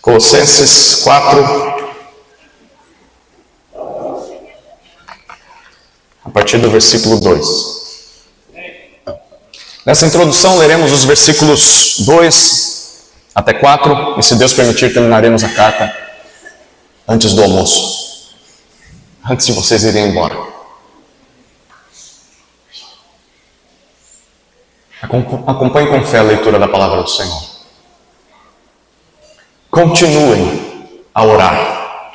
Colossenses 4, a partir do versículo 2. Nessa introdução leremos os versículos 2 até 4, e se Deus permitir terminaremos a carta antes do almoço, antes de vocês irem embora. Acompanhe com fé a leitura da palavra do Senhor. Continuem a orar,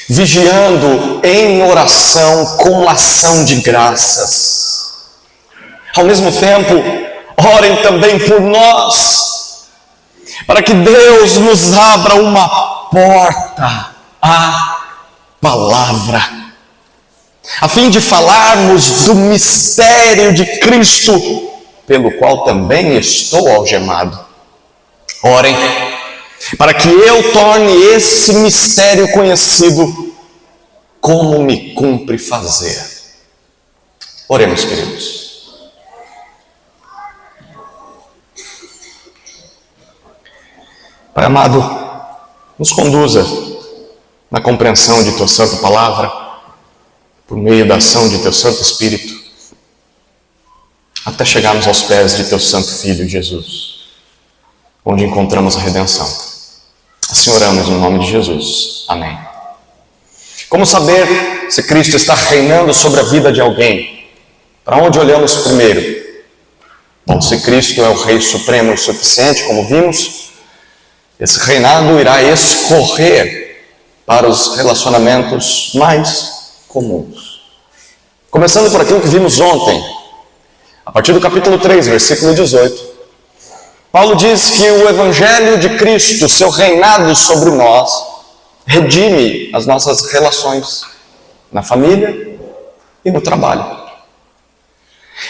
vigiando em oração com ação de graças. Ao mesmo tempo, orem também por nós, para que Deus nos abra uma porta à palavra, a fim de falarmos do mistério de Cristo, pelo qual também estou algemado. Orem para que eu torne esse mistério conhecido, como me cumpre fazer. Oremos, queridos. Pai amado, nos conduza na compreensão de Tua Santa Palavra, por meio da ação de Teu Santo Espírito, até chegarmos aos pés de Teu Santo Filho Jesus, onde encontramos a redenção. Assim oramos no nome de Jesus. Amém. Como saber se Cristo está reinando sobre a vida de alguém? Para onde olhamos primeiro? Bom, se Cristo é o Rei Supremo e suficiente, como vimos, esse reinado irá escorrer para os relacionamentos mais comuns. Começando por aquilo que vimos ontem, a partir do capítulo 3, versículo 18. Paulo diz que o Evangelho de Cristo, seu reinado sobre nós, redime as nossas relações na família e no trabalho.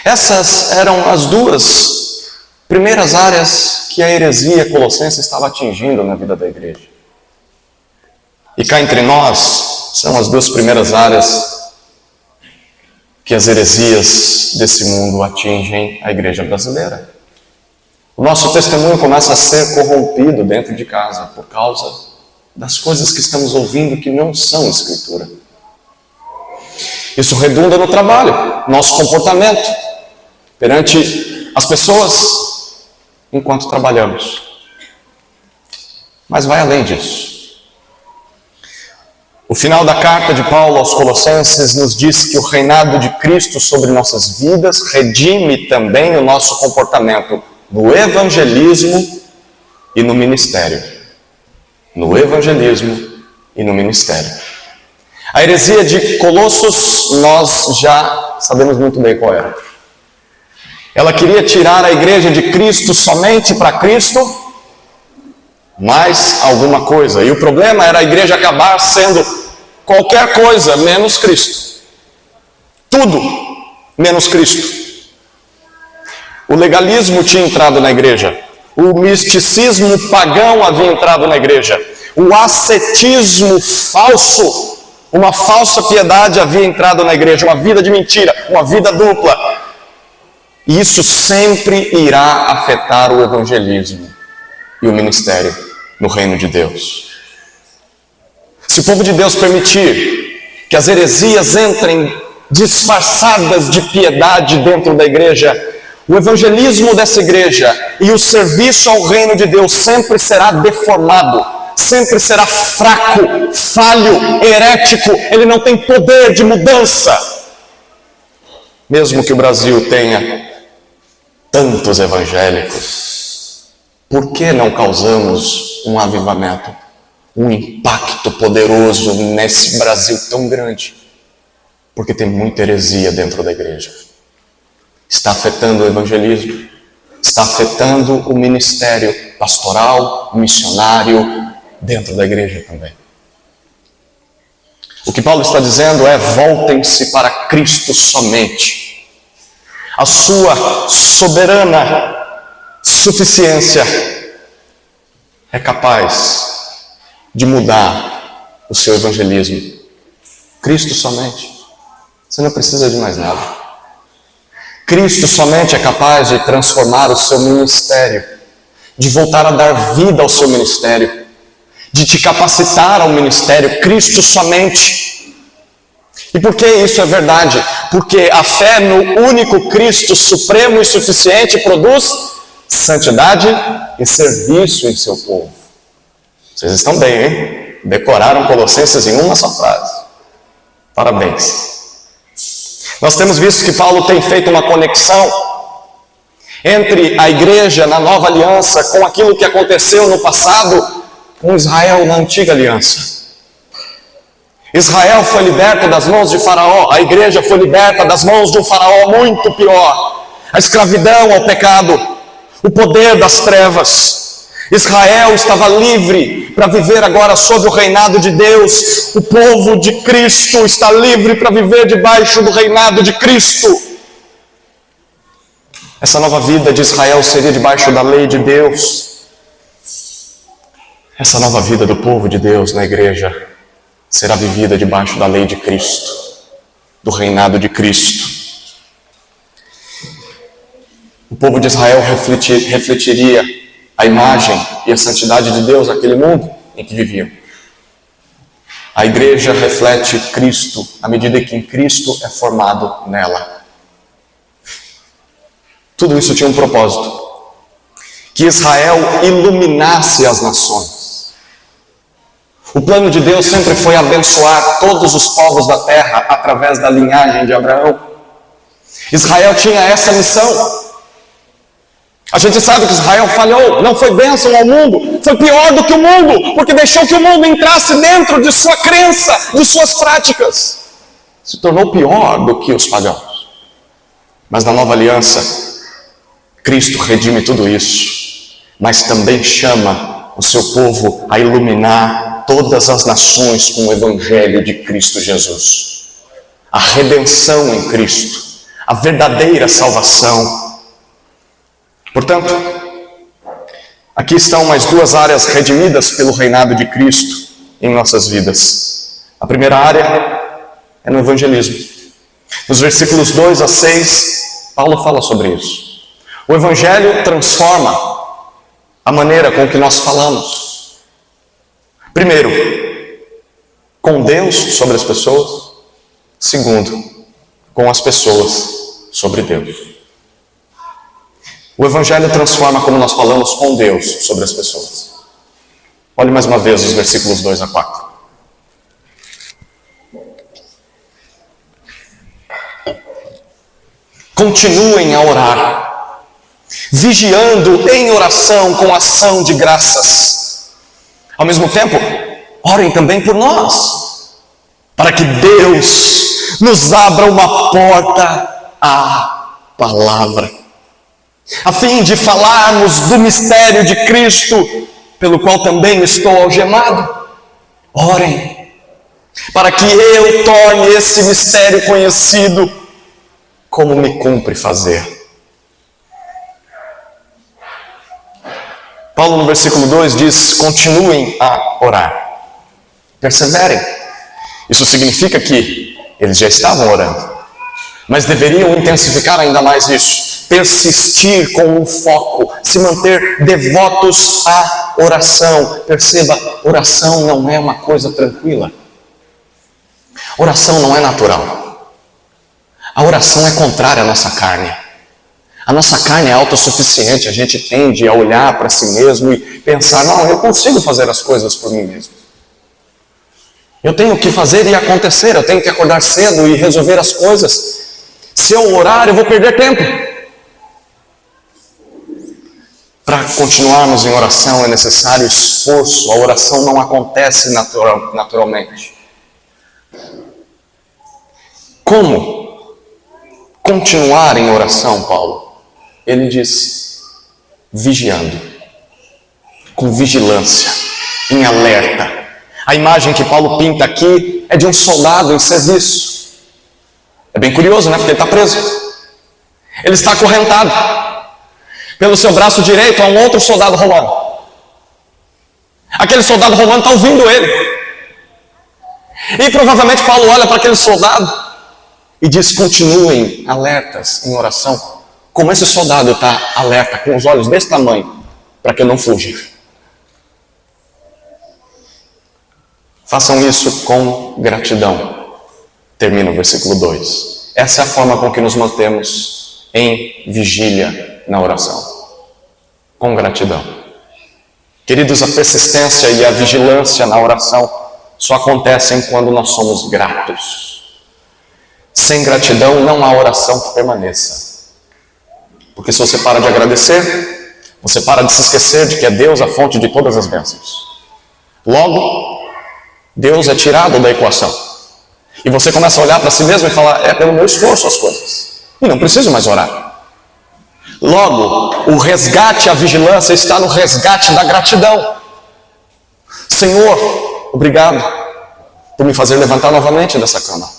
Essas eram as duas primeiras áreas que a heresia colossense estava atingindo na vida da igreja. E cá entre nós, são as duas primeiras áreas que as heresias desse mundo atingem a igreja brasileira. O nosso testemunho começa a ser corrompido dentro de casa por causa das coisas que estamos ouvindo que não são Escritura. Isso redunda no trabalho, nosso comportamento perante as pessoas enquanto trabalhamos. Mas vai além disso. O final da carta de Paulo aos Colossenses nos diz que o reinado de Cristo sobre nossas vidas redime também o nosso comportamento no evangelismo e no ministério. No evangelismo e no ministério. A heresia de Colossos, nós já sabemos muito bem qual era. Ela queria tirar a igreja de Cristo somente para Cristo, mais alguma coisa. E o problema era a igreja acabar sendo qualquer coisa menos Cristo. Tudo menos Cristo. O legalismo tinha entrado na igreja. O misticismo pagão havia entrado na igreja. O ascetismo falso, uma falsa piedade havia entrado na igreja. Uma vida de mentira, uma vida dupla. E isso sempre irá afetar o evangelismo e o ministério no reino de Deus. Se o povo de Deus permitir que as heresias entrem disfarçadas de piedade dentro da igreja, o evangelismo dessa igreja e o serviço ao reino de Deus sempre será deformado, sempre será fraco, falho, herético. Ele não tem poder de mudança. Mesmo que o Brasil tenha tantos evangélicos, por que não causamos um avivamento, um impacto poderoso nesse Brasil tão grande? Porque tem muita heresia dentro da igreja. Está afetando o evangelismo, está afetando o ministério pastoral, missionário, dentro da igreja também. O que Paulo está dizendo é: voltem-se para Cristo somente. A sua soberana suficiência é capaz de mudar o seu evangelismo. Cristo somente. Você não precisa de mais nada. Cristo somente é capaz de transformar o seu ministério. de voltar a dar vida ao seu ministério, de te capacitar ao ministério, Cristo somente. E por que isso é verdade? Porque a fé no único Cristo supremo e suficiente produz santidade e serviço em seu povo. Vocês estão bem, hein? Decoraram Colossenses em uma só frase. Parabéns. Nós temos visto que Paulo tem feito uma conexão entre a igreja na nova aliança com aquilo que aconteceu no passado com Israel na antiga aliança. Israel foi liberto das mãos de Faraó, a igreja foi liberta das mãos de um Faraó muito pior, a escravidão ao pecado, o poder das trevas. Israel estava livre para viver agora sob o reinado de Deus. O povo de Cristo está livre para viver debaixo do reinado de Cristo. Essa nova vida de Israel seria debaixo da lei de Deus. Essa nova vida do povo de Deus na igreja será vivida debaixo da lei de Cristo, do reinado de Cristo. O povo de Israel refletiria a imagem e a santidade de Deus naquele mundo em que viviam. A igreja reflete Cristo à medida que Cristo é formado nela. Tudo isso tinha um propósito: que Israel iluminasse as nações. O plano de Deus sempre foi abençoar todos os povos da terra através da linhagem de Abraão. Israel tinha essa missão. A gente sabe que Israel falhou, não foi bênção ao mundo, foi pior do que o mundo, porque deixou que o mundo entrasse dentro de sua crença, de suas práticas. Se tornou pior do que os pagãos. Mas na nova aliança, Cristo redime tudo isso, mas também chama o seu povo a iluminar todas as nações com o evangelho de Cristo Jesus. A redenção em Cristo, a verdadeira salvação. Portanto, aqui estão mais duas áreas redimidas pelo reinado de Cristo em nossas vidas. A primeira área é no evangelismo. Nos versículos 2 a 6, Paulo fala sobre isso. O evangelho transforma a maneira com que nós falamos. Primeiro, com Deus sobre as pessoas. Segundo, com as pessoas sobre Deus. O evangelho transforma como nós falamos com Deus sobre as pessoas. Olhe mais uma vez os versículos 2 a 4. Continuem a orar, vigiando em oração com ação de graças. Ao mesmo tempo, orem também por nós, para que Deus nos abra uma porta à palavra, a fim de falarmos do mistério de Cristo, pelo qual também estou algemado. Orem, para que eu torne esse mistério conhecido, como me cumpre fazer. Paulo no versículo 2 diz: continuem a orar, perseverem. Isso significa que eles já estavam orando, mas deveriam intensificar ainda mais isso. Persistir com um foco, se manter devotos à oração. Perceba, oração não é uma coisa tranquila. Oração não é natural. A oração é contrária à nossa carne. A nossa carne é autossuficiente, a gente tende a olhar para si mesmo e pensar: não, eu consigo fazer as coisas por mim mesmo. Eu tenho que fazer e acontecer, eu tenho que acordar cedo e resolver as coisas. Se eu orar, eu vou perder tempo. Para continuarmos em oração é necessário esforço. A oração não acontece naturalmente. Como continuar em oração, Paulo? Ele diz: vigiando, com vigilância, em alerta. A imagem que Paulo pinta aqui é de um soldado em serviço. É bem curioso, né? Porque ele está preso. Ele está acorrentado. Pelo seu braço direito há um outro soldado romano. Aquele soldado romano está ouvindo ele. E provavelmente Paulo olha para aquele soldado e diz: continuem alertas em oração. Como esse soldado está alerta, com os olhos desse tamanho, para que eu não fuja. Façam isso com gratidão. Termina o versículo 2. Essa é a forma com que nos mantemos em vigília na oração. Com gratidão. Queridos, a persistência e a vigilância na oração só acontecem quando nós somos gratos. Sem gratidão não há oração que permaneça. Porque se você para de agradecer, você para de se esquecer de que é Deus a fonte de todas as bênçãos. Logo, Deus é tirado da equação. E você começa a olhar para si mesmo e falar, é pelo meu esforço as coisas. E não preciso mais orar. Logo, o resgate, a vigilância está no resgate da gratidão. Senhor, obrigado por me fazer levantar novamente dessa cama.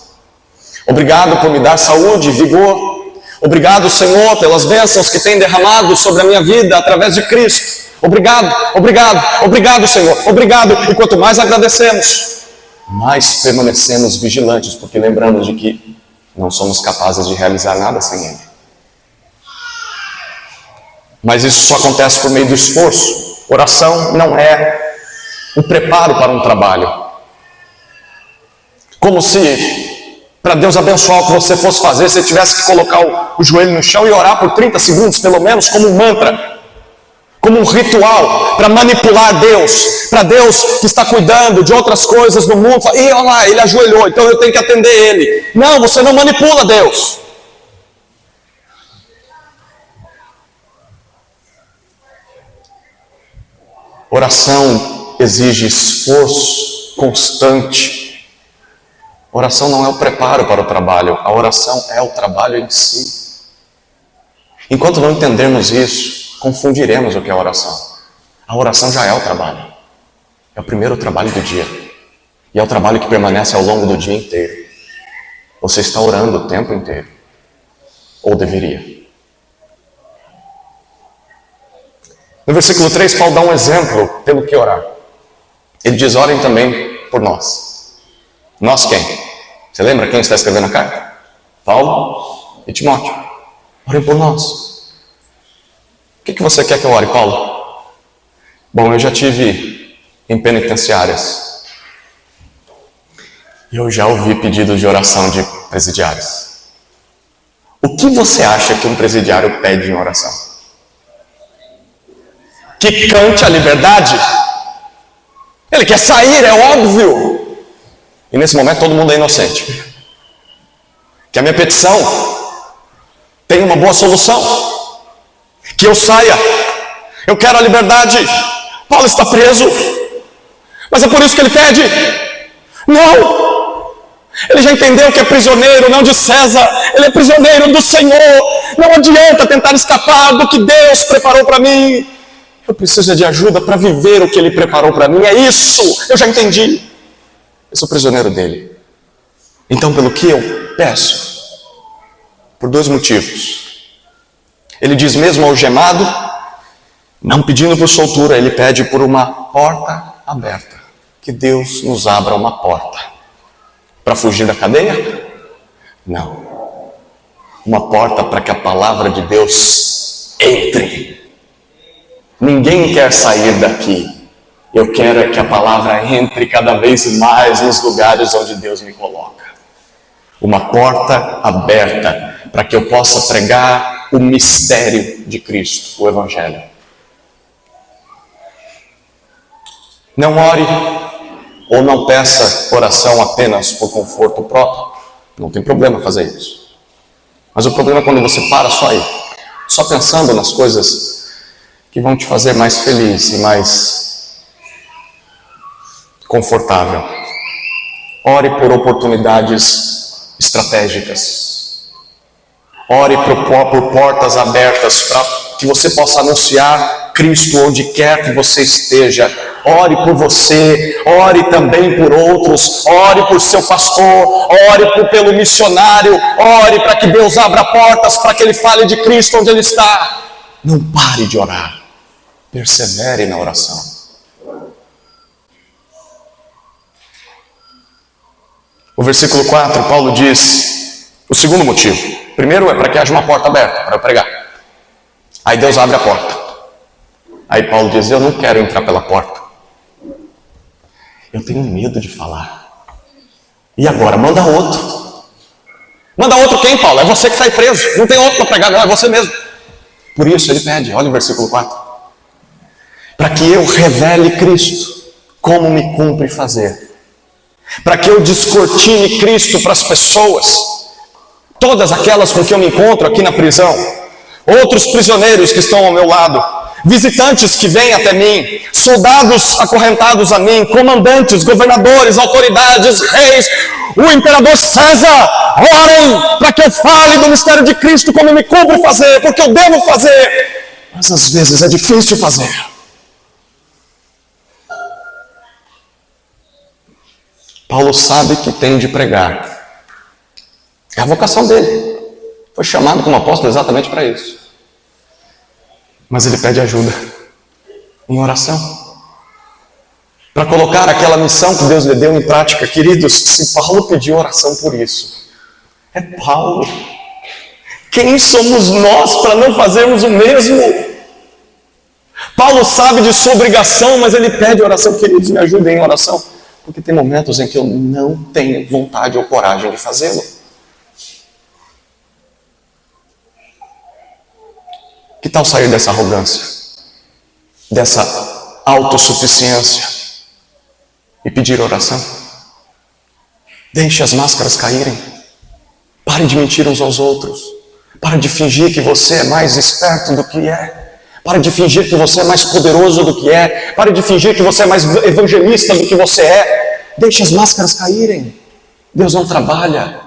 Obrigado por me dar saúde e vigor. Obrigado, Senhor, pelas bênçãos que tem derramado sobre a minha vida através de Cristo. Obrigado, obrigado, obrigado, Senhor, obrigado. E quanto mais agradecemos, mais permanecemos vigilantes, porque lembramos de que não somos capazes de realizar nada sem Ele. Mas isso só acontece por meio do esforço. Oração não é o preparo para um trabalho. Como se, para Deus abençoar o que você fosse fazer, você tivesse que colocar o joelho no chão e orar por 30 segundos, pelo menos, como um mantra. Como um ritual para manipular Deus, para Deus que está cuidando de outras coisas no mundo. E olha lá, ele ajoelhou, então eu tenho que atender ele. Não, você não manipula Deus. Oração exige esforço constante. Oração não é o preparo para o trabalho, a oração é o trabalho em si. Enquanto não entendermos isso, confundiremos o que é oração. A oração já é o trabalho. É o primeiro trabalho do dia. E é o trabalho que permanece ao longo do dia inteiro. Você está orando o tempo inteiro. Ou deveria. No versículo 3, Paulo dá um exemplo pelo que orar. Ele diz, orem também por nós. Nós quem? Você lembra quem está escrevendo a carta? Paulo e Timóteo. Orem por nós. O que você quer que eu ore, Paulo? Bom, eu já tive em penitenciárias. E eu já ouvi pedidos de oração de presidiários. O que você acha que um presidiário pede em oração? Que cante a liberdade? Ele quer sair, é óbvio. E nesse momento todo mundo é inocente. Que a minha petição tenha uma boa solução. Que eu saia. Eu quero a liberdade. Paulo está preso. Mas é por isso que ele pede? Não. Ele já entendeu que é prisioneiro, não de César. Ele é prisioneiro do Senhor. Não adianta tentar escapar do que Deus preparou para mim. Eu preciso de ajuda para viver o que Ele preparou para mim. É isso. Eu já entendi. Eu sou prisioneiro dele. Então, pelo que eu peço? Por 2 motivos. Ele diz mesmo algemado, não pedindo por soltura, ele pede por uma porta aberta. Que Deus nos abra uma porta. Para fugir da cadeia? Não. Uma porta para que a palavra de Deus entre. Ninguém quer sair daqui. Eu quero é que a palavra entre cada vez mais nos lugares onde Deus me coloca. Uma porta aberta para que eu possa pregar o mistério de Cristo, o Evangelho. Não ore ou não peça oração apenas por conforto próprio. Não tem problema fazer isso. Mas o problema é quando você para só aí, só pensando nas coisas que vão te fazer mais feliz e mais confortável. Ore por oportunidades estratégicas. Ore por portas abertas para que você possa anunciar Cristo onde quer que você esteja. Ore por você, ore também por outros, ore por seu pastor, ore pelo missionário, ore para que Deus abra portas para que Ele fale de Cristo onde Ele está. Não pare de orar, persevere na oração. O versículo 4, Paulo diz o segundo motivo. Primeiro é para que haja uma porta aberta para eu pregar. Aí Deus abre a porta. Aí Paulo diz: eu não quero entrar pela porta. Eu tenho medo de falar. E agora? Manda outro. Manda outro quem, Paulo? É você que está aí preso. Não tem outro para pregar, não, é você mesmo. Por isso ele pede, olha o versículo 4. Para que eu revele Cristo, como me cumpre fazer. Para que eu descortine Cristo para as pessoas, todas aquelas com que eu me encontro aqui na prisão, outros prisioneiros que estão ao meu lado, visitantes que vêm até mim, soldados acorrentados a mim, comandantes, governadores, autoridades, reis, o imperador César, orem para que eu fale do mistério de Cristo como me cumpre fazer, porque eu devo fazer, mas às vezes é difícil fazer. Paulo sabe que tem de pregar. É a vocação dele. Foi chamado como apóstolo exatamente para isso. Mas ele pede ajuda em oração. Para colocar aquela missão que Deus lhe deu em prática. Queridos, se Paulo pediu oração por isso, é Paulo. Quem somos nós para não fazermos o mesmo? Paulo sabe de sua obrigação, mas ele pede oração. Queridos, me ajudem em oração. Porque tem momentos em que eu não tenho vontade ou coragem de fazê-lo. Que tal sair dessa arrogância, dessa autossuficiência e pedir oração? Deixe as máscaras caírem. Pare de mentir uns aos outros. Pare de fingir que você é mais esperto do que é. Pare de fingir que você é mais poderoso do que é. Pare de fingir que você é mais evangelista do que você é. Deixe as máscaras caírem. Deus não trabalha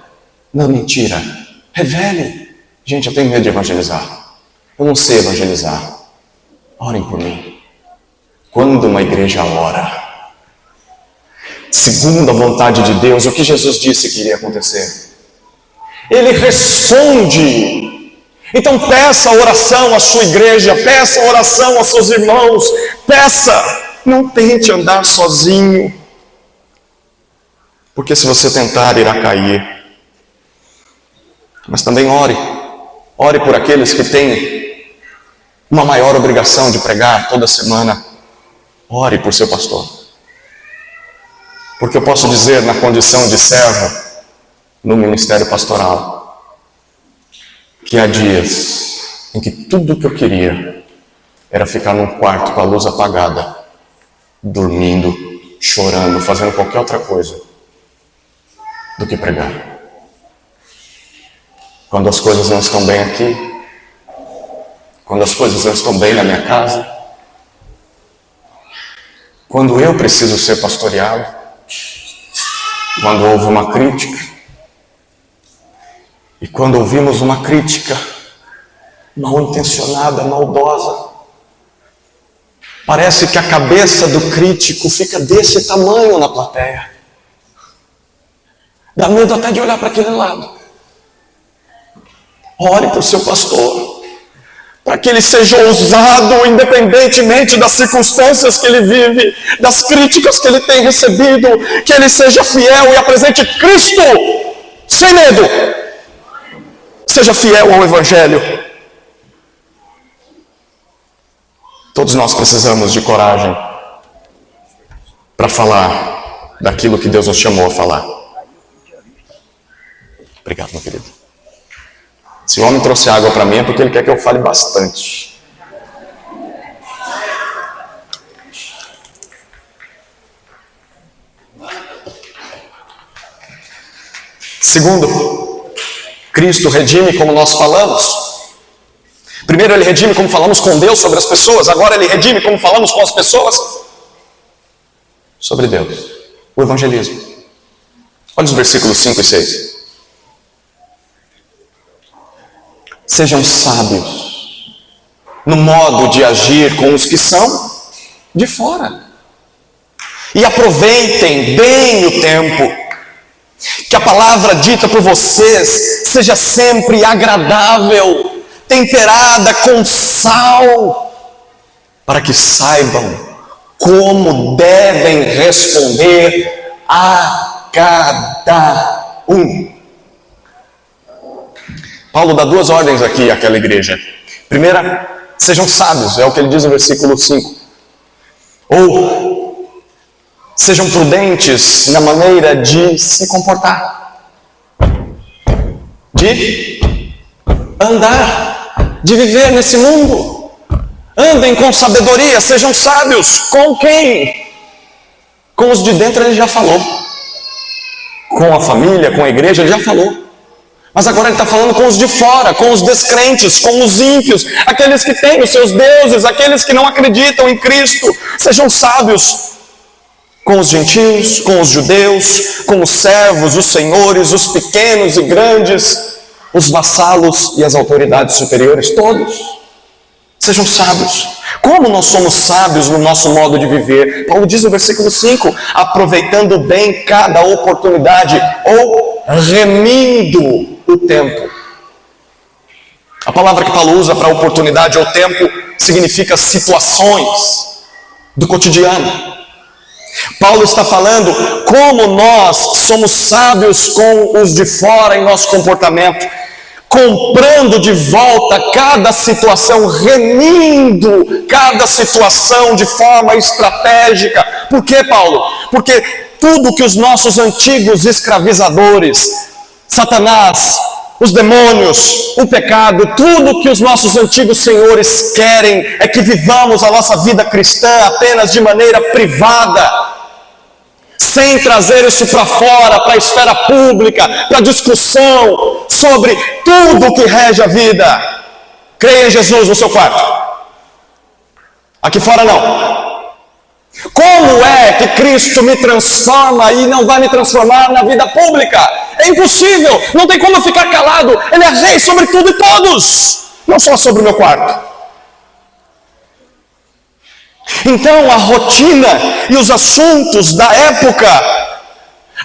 na mentira. Revele. Gente, eu tenho medo de evangelizar. Eu não sei evangelizar. Orem por mim. Quando uma igreja ora, segundo a vontade de Deus, o que Jesus disse que iria acontecer? Ele responde. Então peça oração à sua igreja, peça oração aos seus irmãos, peça. Não tente andar sozinho. Porque se você tentar, irá cair. Mas também ore. Ore por aqueles que têm uma maior obrigação de pregar toda semana. Ore por seu pastor. Porque eu posso dizer, na condição de servo no ministério pastoral, que há dias em que tudo o que eu queria era ficar num quarto com a luz apagada, dormindo, chorando, fazendo qualquer outra coisa do que pregar. Quando as coisas não estão bem aqui, quando as coisas não estão bem na minha casa, quando eu preciso ser pastoreado, quando houve uma crítica, e quando ouvimos uma crítica mal intencionada, maldosa, parece que a cabeça do crítico fica desse tamanho na plateia. Dá medo até de olhar para aquele lado. Ore para o seu pastor, para que ele seja ousado, independentemente das circunstâncias que ele vive, das críticas que ele tem recebido, que ele seja fiel e apresente Cristo sem medo. Seja fiel ao Evangelho. Todos nós precisamos de coragem para falar daquilo que Deus nos chamou a falar. Obrigado, meu querido. Se o homem trouxe água para mim é porque ele quer que eu fale bastante. Segundo, Cristo redime como nós falamos. Primeiro ele redime como falamos com Deus sobre as pessoas. Agora ele redime como falamos com as pessoas sobre Deus. O evangelismo. Olha os versículos 5 e 6. Sejam sábios no modo de agir com os que são de fora. E aproveitem bem o tempo. Que a palavra dita por vocês seja sempre agradável, temperada com sal, para que saibam como devem responder a cada um. Paulo dá duas ordens aqui àquela igreja. Primeira, Sejam sábios, é o que ele diz no versículo 5. Ou sejam prudentes na maneira de se comportar, de andar, de viver nesse mundo. Andem com sabedoria, sejam sábios. Com quem? Com os de dentro ele já falou. Com a família, com a igreja ele já falou. Mas agora ele está falando com os de fora, com os descrentes, com os ímpios, aqueles que têm os seus deuses, aqueles que não acreditam em Cristo. Sejam sábios com os gentios, com os judeus, com os servos, os senhores, os pequenos e grandes, os vassalos e as autoridades superiores, todos. Sejam sábios. Como nós somos sábios no nosso modo de viver? Paulo diz no versículo 5, aproveitando bem cada oportunidade, ou remindo o tempo. A palavra que Paulo usa para oportunidade ou tempo significa situações do cotidiano. Paulo está falando como nós somos sábios com os de fora em nosso comportamento, comprando de volta cada situação, remindo cada situação de forma estratégica. Por quê, Paulo? Porque tudo que os nossos antigos escravizadores, Satanás, os demônios, o pecado, tudo que os nossos antigos senhores querem é que vivamos a nossa vida cristã apenas de maneira privada, sem trazer isso para fora, para a esfera pública, para discussão sobre tudo que rege a vida. Creia em Jesus no seu quarto. Aqui fora não. Como é que Cristo me transforma e não vai me transformar na vida pública? É impossível, não tem como eu ficar calado. Ele é rei sobre tudo e todos, não só sobre o meu quarto. Então a rotina e os assuntos da época,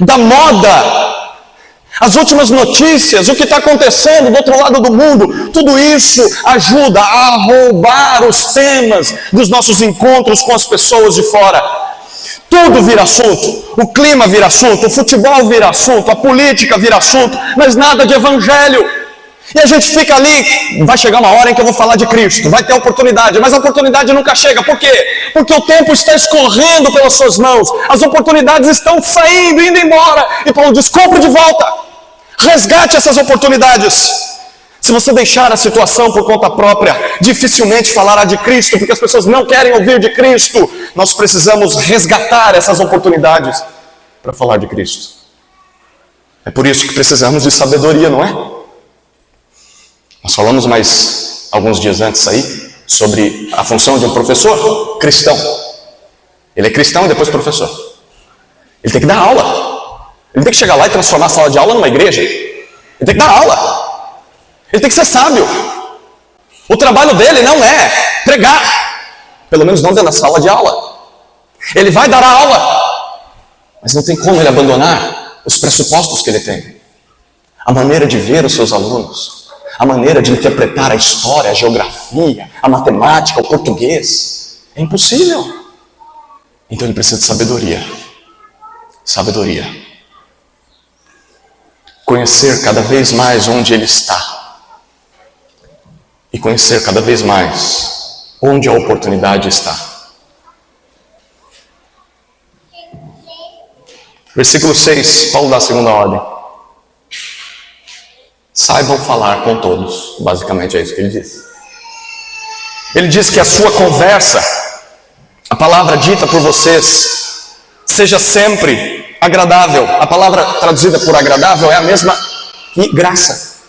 da moda, as últimas notícias, o que está acontecendo do outro lado do mundo, tudo isso ajuda a roubar os temas dos nossos encontros com as pessoas de fora. Tudo vira assunto, o clima vira assunto, o futebol vira assunto, a política vira assunto, mas nada de evangelho. E a gente fica ali, vai chegar uma hora em que eu vou falar de Cristo, vai ter oportunidade, mas a oportunidade nunca chega. Por quê? Porque o tempo está escorrendo pelas suas mãos, as oportunidades estão saindo, indo embora. E Paulo diz, compre de volta, resgate essas oportunidades. Se você deixar a situação por conta própria, dificilmente falará de Cristo, porque as pessoas não querem ouvir de Cristo. Nós precisamos resgatar essas oportunidades para falar de Cristo. É por isso que precisamos de sabedoria, não é? Nós falamos mais alguns dias antes aí sobre a função de um professor cristão. Ele é cristão e depois professor. Ele tem que dar aula. Ele tem que chegar lá e transformar a sala de aula numa igreja. Ele tem que dar aula. Ele tem que ser sábio. O trabalho dele não é pregar, pelo menos não dentro da sala de aula. Ele vai dar a aula, mas não tem como ele abandonar os pressupostos que ele tem. A maneira de ver os seus alunos, a maneira de interpretar a história, a geografia, a matemática, o português. É impossível. Então ele precisa de sabedoria. Sabedoria. Conhecer cada vez mais onde ele está. E conhecer cada vez mais onde a oportunidade está. Versículo 6, Paulo dá a segunda ordem. Saibam falar com todos. Basicamente é isso que ele diz. Ele diz que a sua conversa, a palavra dita por vocês, seja sempre agradável. A palavra traduzida por agradável é a mesma que graça.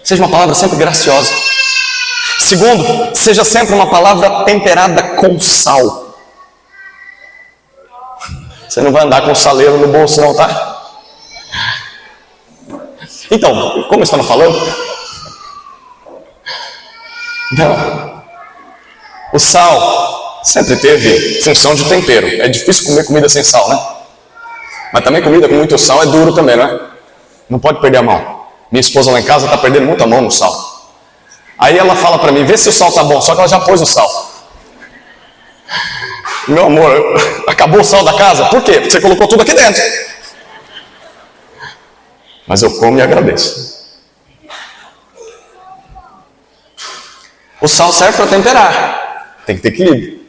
Seja uma palavra sempre graciosa. Segundo, seja sempre uma palavra temperada com sal. Você não vai andar com saleiro no bolso não, tá? Então, como eu estava falando, não, o sal sempre teve função de tempero. É difícil comer comida sem sal, né? Mas também comida com muito sal é duro também, não é? Não pode perder a mão. Minha esposa lá em casa está perdendo muita mão no sal. Aí ela fala para mim, vê se o sal tá bom, só que ela já pôs o sal. Meu amor, acabou o sal da casa? Por quê? Porque você colocou tudo aqui dentro. Mas eu como e agradeço. O sal serve para temperar. Tem que ter equilíbrio.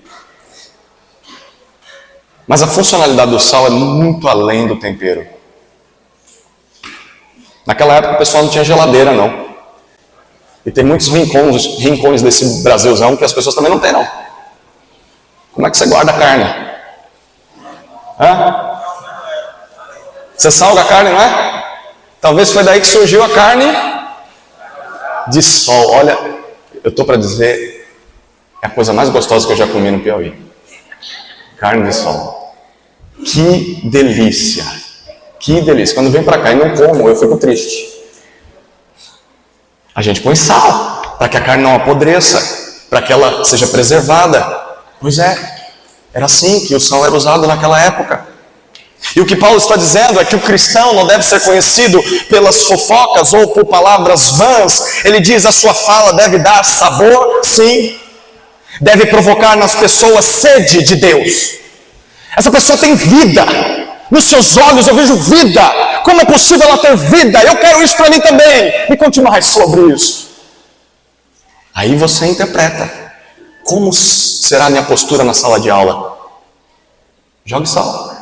Mas a funcionalidade do sal é muito além do tempero. Naquela época o pessoal não tinha geladeira, não. E tem muitos rincões desse Brasilzão que as pessoas também não têm, não. Como é que você guarda a carne? Hã? Você salga a carne, não é? Talvez foi daí que surgiu a carne de sol. Olha, eu estou para dizer, é a coisa mais gostosa que eu já comi no Piauí. Carne de sol. Que delícia. Que delícia. Quando vem para cá e não como, eu fico triste. A gente põe sal para que a carne não apodreça, para que ela seja preservada. Pois é, era assim que o sal era usado naquela época. E o que Paulo está dizendo é que o cristão não deve ser conhecido pelas fofocas ou por palavras vãs. Ele diz: a sua fala deve dar sabor, sim. Deve provocar nas pessoas sede de Deus. Essa pessoa tem vida. Nos seus olhos eu vejo vida. Como é possível ela ter vida? Eu quero isso para mim também. Me conte mais sobre isso. Aí você interpreta. Como será a minha postura na sala de aula? Jogue sal.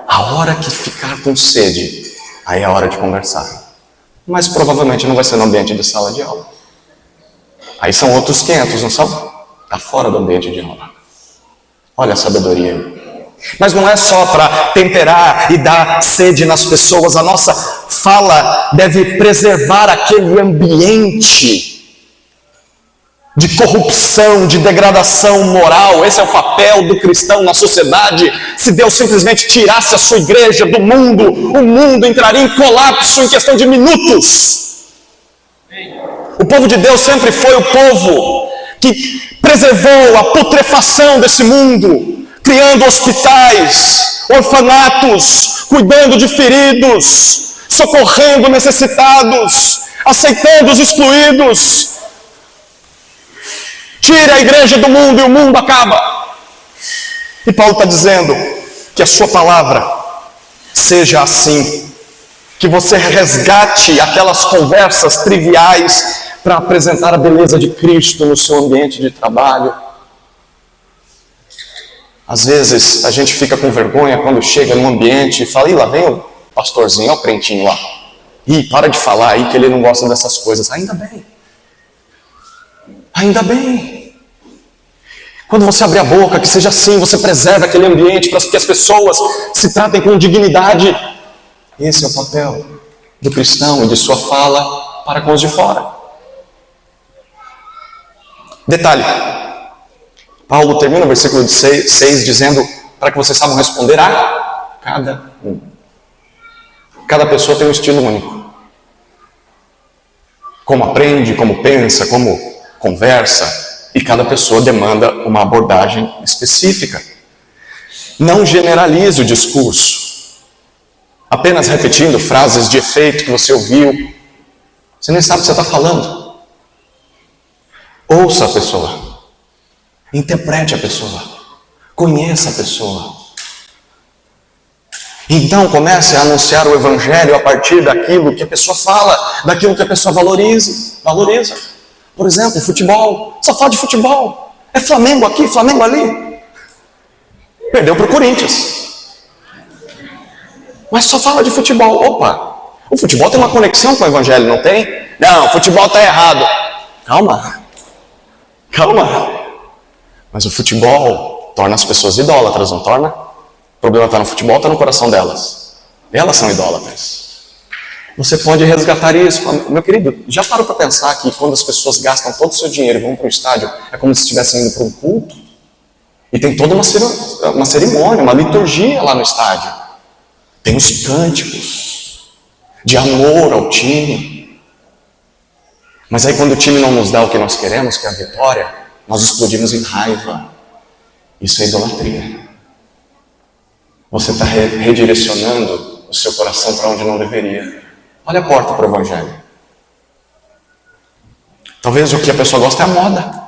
A hora que ficar com sede, aí é a hora de conversar. Mas provavelmente não vai ser no ambiente de sala de aula. Aí são outros 500, não são? Está fora do ambiente de aula. Olha a sabedoria. Mas não é só para temperar e dar sede nas pessoas. A nossa fala deve preservar aquele ambiente de corrupção, de degradação moral. Esse é o papel do cristão na sociedade. Se Deus simplesmente tirasse a sua igreja do mundo, o mundo entraria em colapso em questão de minutos. O povo de Deus sempre foi o povo que preservou a putrefação desse mundo, criando hospitais, orfanatos, cuidando de feridos, socorrendo necessitados, aceitando os excluídos. Tira a igreja do mundo e o mundo acaba. E Paulo está dizendo que a sua palavra seja assim, que você resgate aquelas conversas triviais para apresentar a beleza de Cristo no seu ambiente de trabalho. Às vezes a gente fica com vergonha quando chega num ambiente e fala: ih, lá vem o pastorzinho, ó o crentinho lá. Ih, para de falar aí que ele não gosta dessas coisas. Ainda bem. Ainda bem. Quando você abrir a boca, que seja assim, você preserva aquele ambiente para que as pessoas se tratem com dignidade. Esse é o papel do cristão e de sua fala para com os de fora. Detalhe, Paulo termina o versículo 6 dizendo para que vocês saibam responder a cada um. Cada pessoa tem um estilo único. Como aprende, como pensa, como conversa. E cada pessoa demanda uma abordagem específica. Não generalize o discurso, apenas repetindo frases de efeito que você ouviu. Você nem sabe o que você está falando. Ouça a pessoa, interprete a pessoa, conheça a pessoa. Então comece a anunciar o evangelho a partir daquilo que a pessoa fala, daquilo que a pessoa valoriza. Por exemplo, futebol. Só fala de futebol. É Flamengo aqui, Flamengo ali. Perdeu para o Corinthians. Mas só fala de futebol. Opa, o futebol tem uma conexão com o evangelho, não tem? Não, o futebol está errado. Calma. Mas o futebol torna as pessoas idólatras, não torna? O problema está no futebol, está no coração delas. Elas são idólatras. Você pode resgatar isso. Meu querido, já parou para pensar que quando as pessoas gastam todo o seu dinheiro e vão para um estádio, é como se estivessem indo para um culto? E tem toda uma cerimônia, uma liturgia lá no estádio. Tem os cânticos de amor ao time. Mas aí quando o time não nos dá o que nós queremos, que é a vitória, nós explodimos em raiva. Isso é idolatria. Você está redirecionando o seu coração para onde não deveria. Olha a porta para o evangelho. Talvez o que a pessoa gosta é a moda.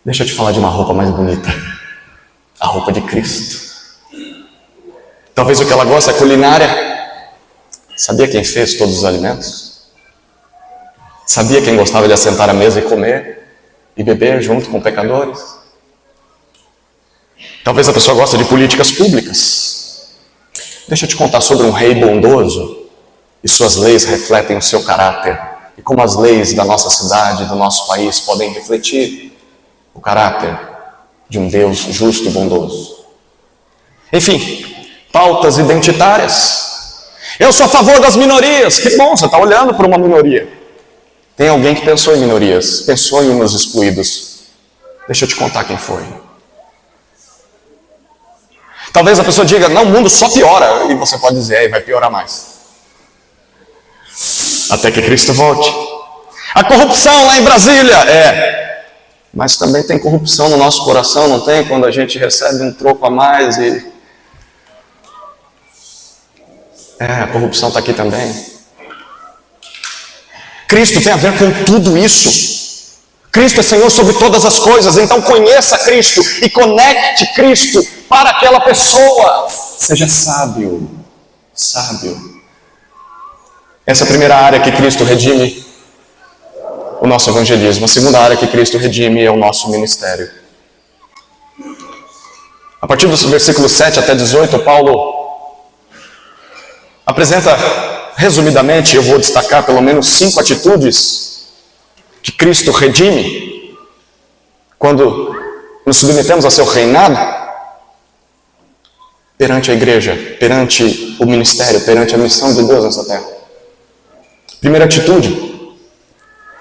Deixa eu te falar de uma roupa mais bonita. A roupa de Cristo. Talvez o que ela gosta é culinária. Sabia quem fez todos os alimentos? Sabia quem gostava de assentar à mesa e comer e beber junto com pecadores? Talvez a pessoa goste de políticas públicas. Deixa eu te contar sobre um rei bondoso e suas leis refletem o seu caráter. E como as leis da nossa cidade, do nosso país podem refletir o caráter de um Deus justo e bondoso. Enfim, pautas identitárias. Eu sou a favor das minorias. Que bom, você está olhando para uma minoria. Tem alguém que pensou em minorias, pensou em uns excluídos. Deixa eu te contar quem foi. Talvez a pessoa diga, não, o mundo só piora. E você pode dizer, vai piorar mais. Até que Cristo volte. A corrupção lá em Brasília, mas também tem corrupção no nosso coração, não tem? Quando a gente recebe um troco a mais e... a corrupção está aqui também. Cristo tem a ver com tudo isso. Cristo é Senhor sobre todas as coisas, então conheça Cristo e conecte Cristo para aquela pessoa. Seja sábio, sábio. Essa é a primeira área que Cristo redime o nosso evangelismo. A segunda área que Cristo redime é o nosso ministério. A partir dos versículos 7 até 18, Paulo apresenta, resumidamente, eu vou destacar pelo menos 5 atitudes que Cristo redime quando nos submetemos a seu reinado perante a igreja, perante o ministério, perante a missão de Deus nessa terra. Primeira atitude,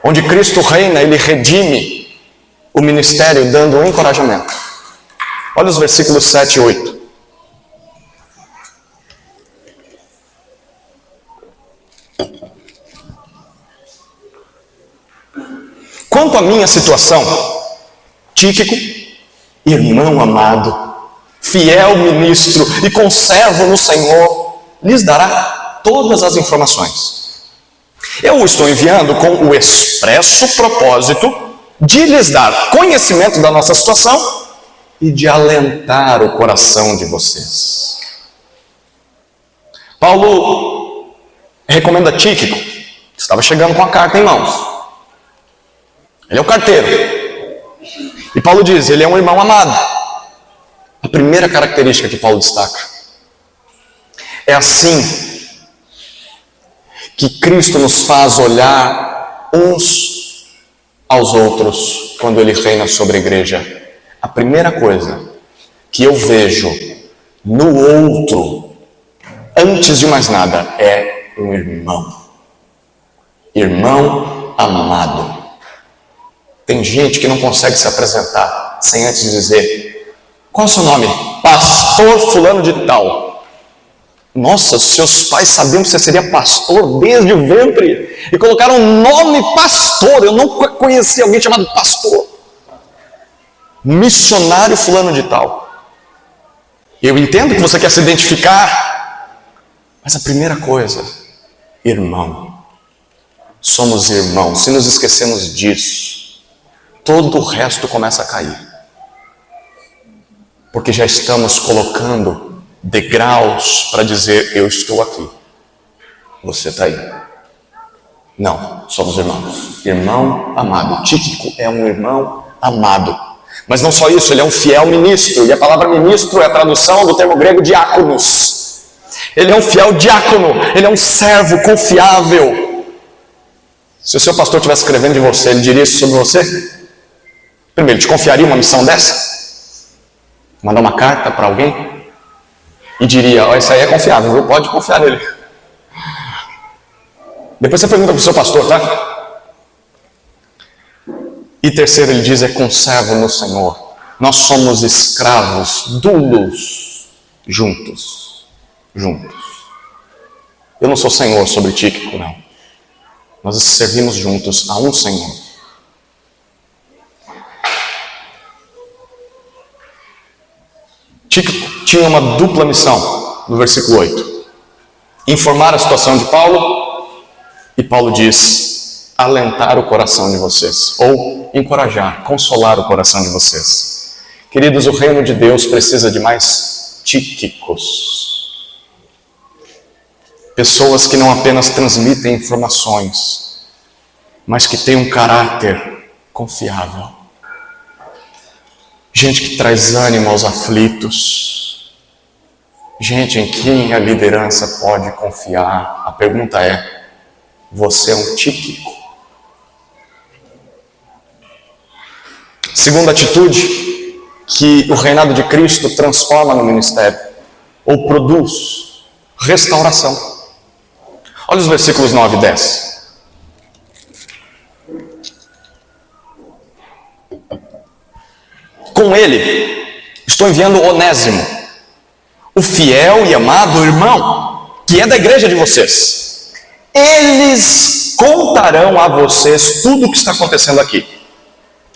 onde Cristo reina, Ele redime o ministério dando encorajamento. Olha os versículos 7 e 8. Quanto à minha situação, Tíquico, irmão amado, fiel ministro e conservo no Senhor, lhes dará todas as informações. Eu o estou enviando com o expresso propósito de lhes dar conhecimento da nossa situação e de alentar o coração de vocês. Paulo recomenda Tíquico, que estava chegando com a carta em mãos. Ele é o carteiro. E Paulo diz, ele é um irmão amado. A primeira característica que Paulo destaca. É assim que Cristo nos faz olhar uns aos outros quando Ele reina sobre a igreja. A primeira coisa que eu vejo no outro, antes de mais nada, é um irmão. Irmão amado. Tem gente que não consegue se apresentar sem antes dizer, qual é o seu nome? Pastor fulano de tal. Nossa, seus pais sabiam que você seria pastor desde o ventre e colocaram o nome pastor. Eu não conhecia alguém chamado pastor. Missionário fulano de tal. Eu entendo que você quer se identificar, mas a primeira coisa, irmão. Somos irmãos. Se nos esquecemos disso, todo o resto começa a cair. Porque já estamos colocando degraus para dizer, eu estou aqui. Você está aí. Não, somos irmãos. Irmão amado. Tíquico é um irmão amado. Mas não só isso, ele é um fiel ministro. E a palavra ministro é a tradução do termo grego diáconos. Ele é um fiel diácono. Ele é um servo confiável. Se o seu pastor estivesse escrevendo de você, ele diria isso sobre você? Primeiro, ele te confiaria uma missão dessa? Mandar uma carta para alguém? E diria, ó, isso aí é confiável, viu? Pode confiar nele. Depois você pergunta para o seu pastor, tá? E terceiro, ele diz, é conservo no Senhor. Nós somos escravos, dulos, juntos. Eu não sou senhor sobre Tíquico, não. Nós servimos juntos a um Senhor. Tíquico tinha uma dupla missão, no versículo 8. Informar a situação de Paulo, e Paulo diz, alentar o coração de vocês, ou encorajar, consolar o coração de vocês. Queridos, o reino de Deus precisa de mais Tíquicos. Pessoas que não apenas transmitem informações, mas que tem um caráter confiável. Gente que traz ânimo aos aflitos. Gente em quem a liderança pode confiar. A pergunta é: você é um Tíquico? Segunda atitude que o reinado de Cristo transforma no ministério, ou produz: restauração. Olha os versículos 9 e 10. Com ele estou enviando Onésimo, o fiel e amado irmão, que é da igreja de vocês. Eles contarão a vocês tudo o que está acontecendo aqui.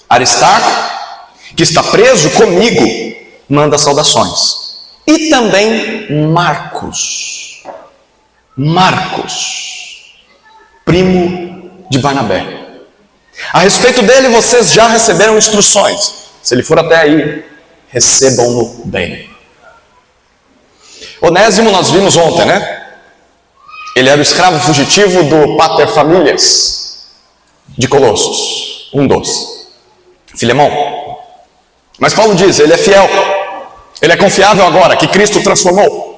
Aristarco, que está preso comigo, manda saudações. E também Marcos, primo de Barnabé. A respeito dele vocês já receberam instruções. Se ele for até aí, recebam-no bem. Onésimo nós vimos ontem, né? Ele era o escravo fugitivo do pater familias de Colossos, um dos, Filemão. Mas Paulo diz, ele é fiel, ele é confiável agora, que Cristo transformou.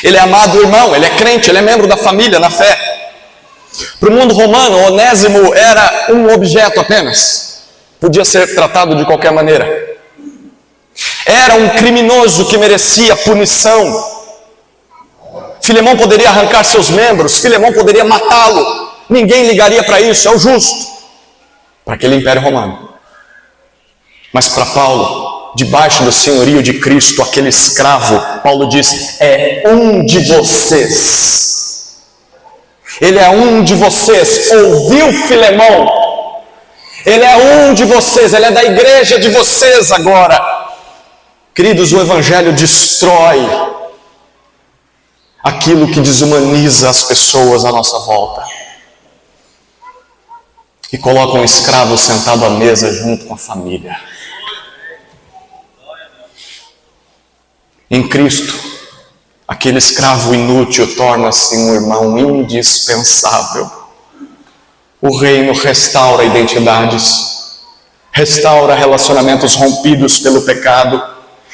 Ele é amado irmão, ele é crente, ele é membro da família, na fé. Para o mundo romano, Onésimo era um objeto apenas. Podia ser tratado de qualquer maneira. Era um criminoso que merecia punição. Filemão poderia arrancar seus membros, Filemão poderia matá-lo. Ninguém ligaria para isso, é o justo. Para aquele império romano. Mas para Paulo, debaixo do senhorio de Cristo, aquele escravo, Paulo diz, é um de vocês. Ele é um de vocês. Ouviu, Filemão? Ele é um de vocês, ele é da igreja de vocês agora. Queridos, o Evangelho destrói aquilo que desumaniza as pessoas à nossa volta. E coloca um escravo sentado à mesa junto com a família. Em Cristo, aquele escravo inútil torna-se um irmão indispensável. O reino restaura identidades, restaura relacionamentos rompidos pelo pecado.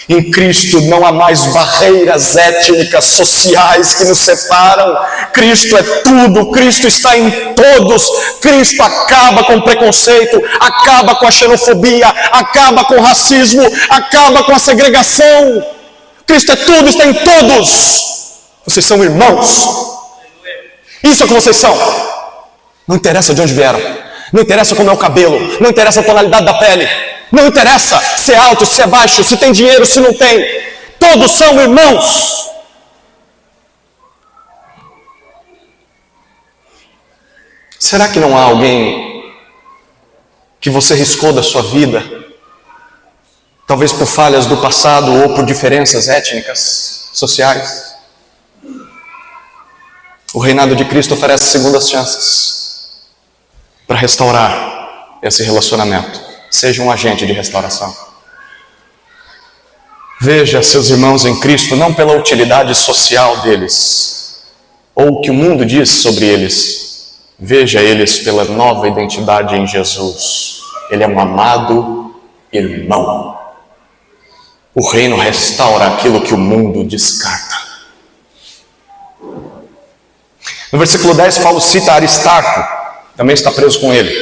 Em Cristo não há mais barreiras étnicas, sociais que nos separam. Cristo é tudo, Cristo está em todos. Cristo acaba com o preconceito, acaba com a xenofobia, acaba com o racismo, acaba com a segregação. Cristo é tudo, está em todos. Vocês são irmãos. Isso é o que vocês são. Não interessa de onde vieram, não interessa como é o cabelo, não interessa a tonalidade da pele, não interessa se é alto, se é baixo, se tem dinheiro, se não tem. Todos são irmãos. Será que não há alguém que você riscou da sua vida, talvez por falhas do passado ou por diferenças étnicas, sociais? O reinado de Cristo oferece segundas chances para restaurar esse relacionamento. Seja um agente de restauração. Veja seus irmãos em Cristo não pela utilidade social deles, ou o que o mundo diz sobre eles. Veja eles pela nova identidade em Jesus. Ele é um amado irmão. O reino restaura aquilo que o mundo descarta. No versículo 10, Paulo cita Aristarco, também está preso com ele.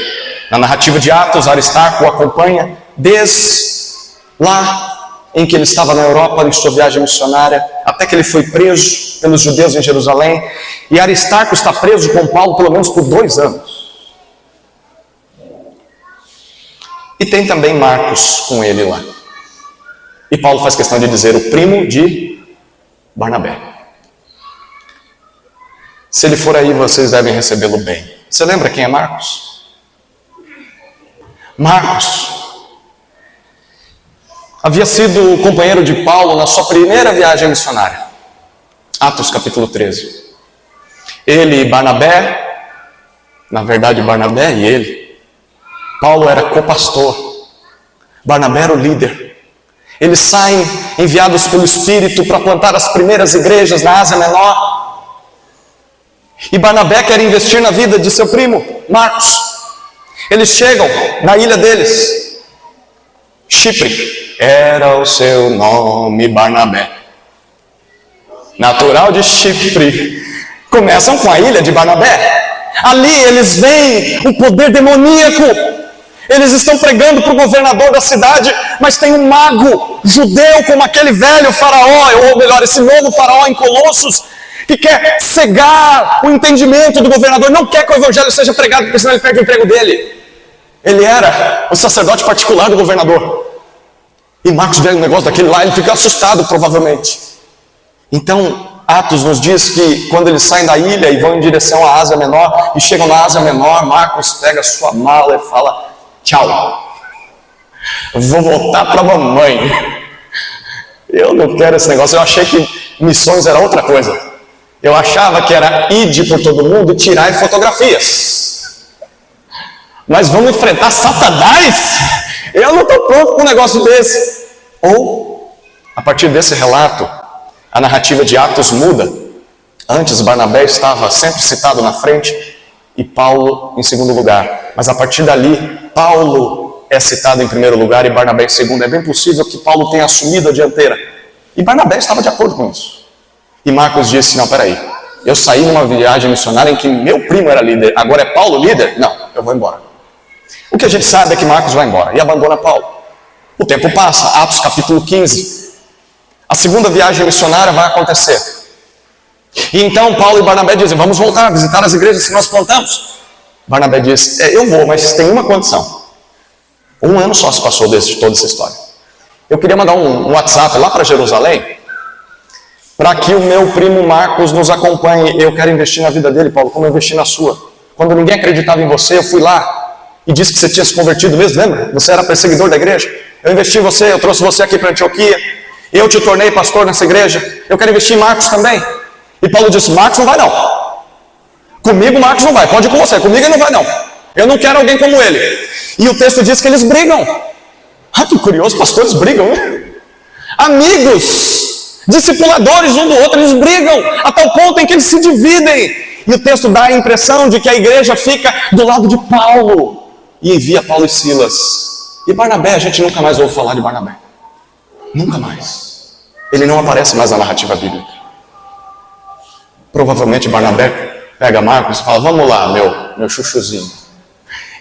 Na narrativa de Atos, Aristarco o acompanha desde lá em que ele estava na Europa em sua viagem missionária, até que ele foi preso pelos judeus em Jerusalém. E Aristarco está preso com Paulo pelo menos por 2 anos. E tem também Marcos com ele lá. E Paulo faz questão de dizer o primo de Barnabé. Se ele for aí, vocês devem recebê-lo bem. Você lembra quem é Marcos? Marcos havia sido companheiro de Paulo na sua primeira viagem missionária. Atos capítulo 13. Ele e Barnabé, na verdade Barnabé e ele, Paulo era copastor, Barnabé era o líder. Eles saem enviados pelo Espírito para plantar as primeiras igrejas na Ásia Menor. E Barnabé quer investir na vida de seu primo, Marcos. Eles chegam na ilha deles, Chipre, era o seu nome Barnabé, natural de Chipre. Começam com a ilha de Barnabé. Ali eles veem um poder demoníaco. Eles estão pregando para o governador da cidade, mas tem um mago judeu como aquele velho faraó, ou melhor, esse novo faraó em Colossos, que quer cegar o entendimento do governador, não quer que o evangelho seja pregado, porque senão ele perde o emprego dele. Ele era o sacerdote particular do governador. E Marcos vê um negócio daquele lá, ele fica assustado provavelmente. Então, Atos nos diz que quando eles saem da ilha e vão em direção à Ásia Menor, e chegam na Ásia Menor, Marcos pega a sua mala e fala, tchau, vou voltar para a mamãe. Eu não quero esse negócio. Eu achei que missões era outra coisa. Eu achava que era ir por todo mundo e tirar fotografias. Mas vamos enfrentar Satanás? Eu não estou pronto para um negócio desse. Ou, a partir desse relato, a narrativa de Atos muda. Antes Barnabé estava sempre citado na frente e Paulo em segundo lugar. Mas a partir dali, Paulo é citado em primeiro lugar e Barnabé em segundo. É bem possível que Paulo tenha assumido a dianteira. E Barnabé estava de acordo com isso. E Marcos disse, não, peraí, eu saí numa viagem missionária em que meu primo era líder, agora é Paulo líder? Não, eu vou embora. O que a gente sabe é que Marcos vai embora e abandona Paulo. O tempo passa, Atos capítulo 15. A segunda viagem missionária vai acontecer. E então Paulo e Barnabé dizem, vamos voltar a visitar as igrejas que nós plantamos. Barnabé diz, eu vou, mas tem uma condição. 1 ano só se passou de toda essa história. Eu queria mandar um WhatsApp lá para Jerusalém, para que o meu primo Marcos nos acompanhe. Eu quero investir na vida dele, Paulo, como eu investi na sua. Quando ninguém acreditava em você, eu fui lá e disse que você tinha se convertido mesmo, lembra? Você era perseguidor da igreja. Eu investi em você, eu trouxe você aqui para Antioquia. Eu te tornei pastor nessa igreja. Eu quero investir em Marcos também. E Paulo disse, Marcos não vai não. Comigo Marcos não vai, pode ir com você, comigo ele não vai não. Eu não quero alguém como ele. E o texto diz que eles brigam. Ah, que curioso, pastores brigam, né? Amigos, discipuladores um do outro, eles brigam a tal ponto em que eles se dividem. E o texto dá a impressão de que a igreja fica do lado de Paulo e envia Paulo e Silas. E Barnabé, a gente nunca mais ouve falar de Barnabé. Nunca mais. Ele não aparece mais na narrativa bíblica. Provavelmente Barnabé pega Marcos e fala, vamos lá, meu chuchuzinho.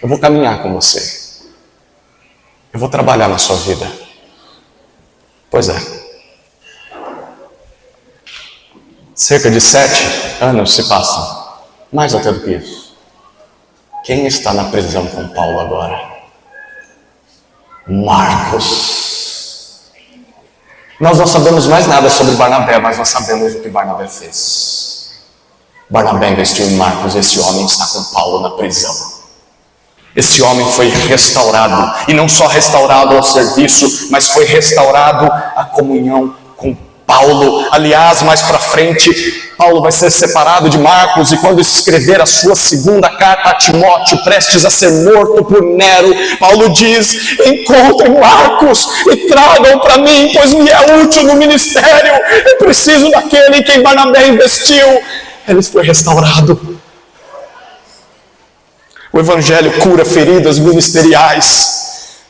Eu vou caminhar com você. Eu vou trabalhar na sua vida. Pois é. Cerca de 7 anos se passam. Mais até do que isso. Quem está na prisão com Paulo agora? Marcos. Nós não sabemos mais nada sobre Barnabé, mas nós sabemos o que Barnabé fez. Barnabé investiu em Marcos. Esse homem está com Paulo na prisão. Esse homem foi restaurado, e não só restaurado ao serviço, mas foi restaurado à comunhão com Paulo. Aliás, mais para frente, Paulo vai ser separado de Marcos, e quando escrever a sua segunda carta a Timóteo, prestes a ser morto por Nero, Paulo diz, encontrem Marcos e tragam para mim, pois me é útil no ministério. Eu preciso daquele em quem Barnabé investiu. Ele foi restaurado. O evangelho cura feridas ministeriais.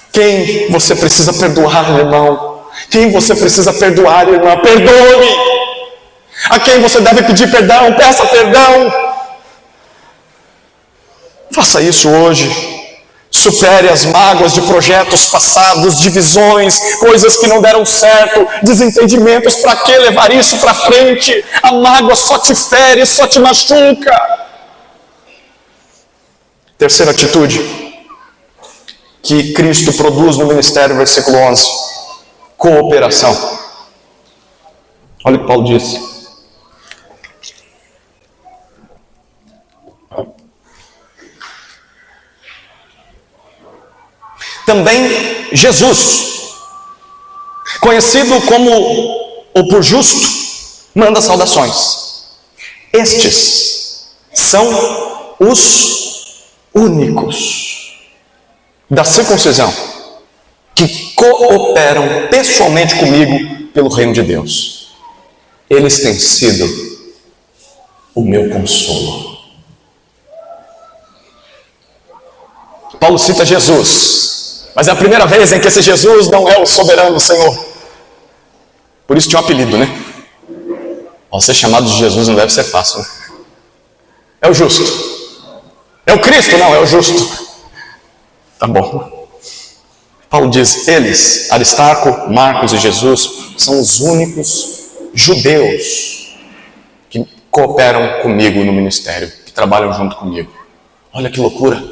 Quem você precisa perdoar, irmão? Quem você precisa perdoar, irmã? Perdoe! A quem você deve pedir perdão, peça perdão. Faça isso hoje. Supere as mágoas de projetos passados, divisões, coisas que não deram certo, desentendimentos. Para que levar isso para frente? A mágoa só te fere, só te machuca. Terceira atitude que Cristo produz no ministério, versículo 11. Cooperação. Olha o que Paulo disse. Também Jesus, conhecido como o por justo, manda saudações. Estes são os únicos da circuncisão que cooperam pessoalmente comigo pelo reino de Deus. Eles têm sido o meu consolo. Paulo cita Jesus, mas é a primeira vez em que esse Jesus não é o soberano Senhor. Por isso tinha um apelido, né? Ao ser chamado de Jesus não deve ser fácil, né? É o justo. É o Cristo? Não, é o justo. Tá bom. Paulo diz, eles, Aristarco, Marcos e Jesus, são os únicos judeus que cooperam comigo no ministério, que trabalham junto comigo. Olha que loucura.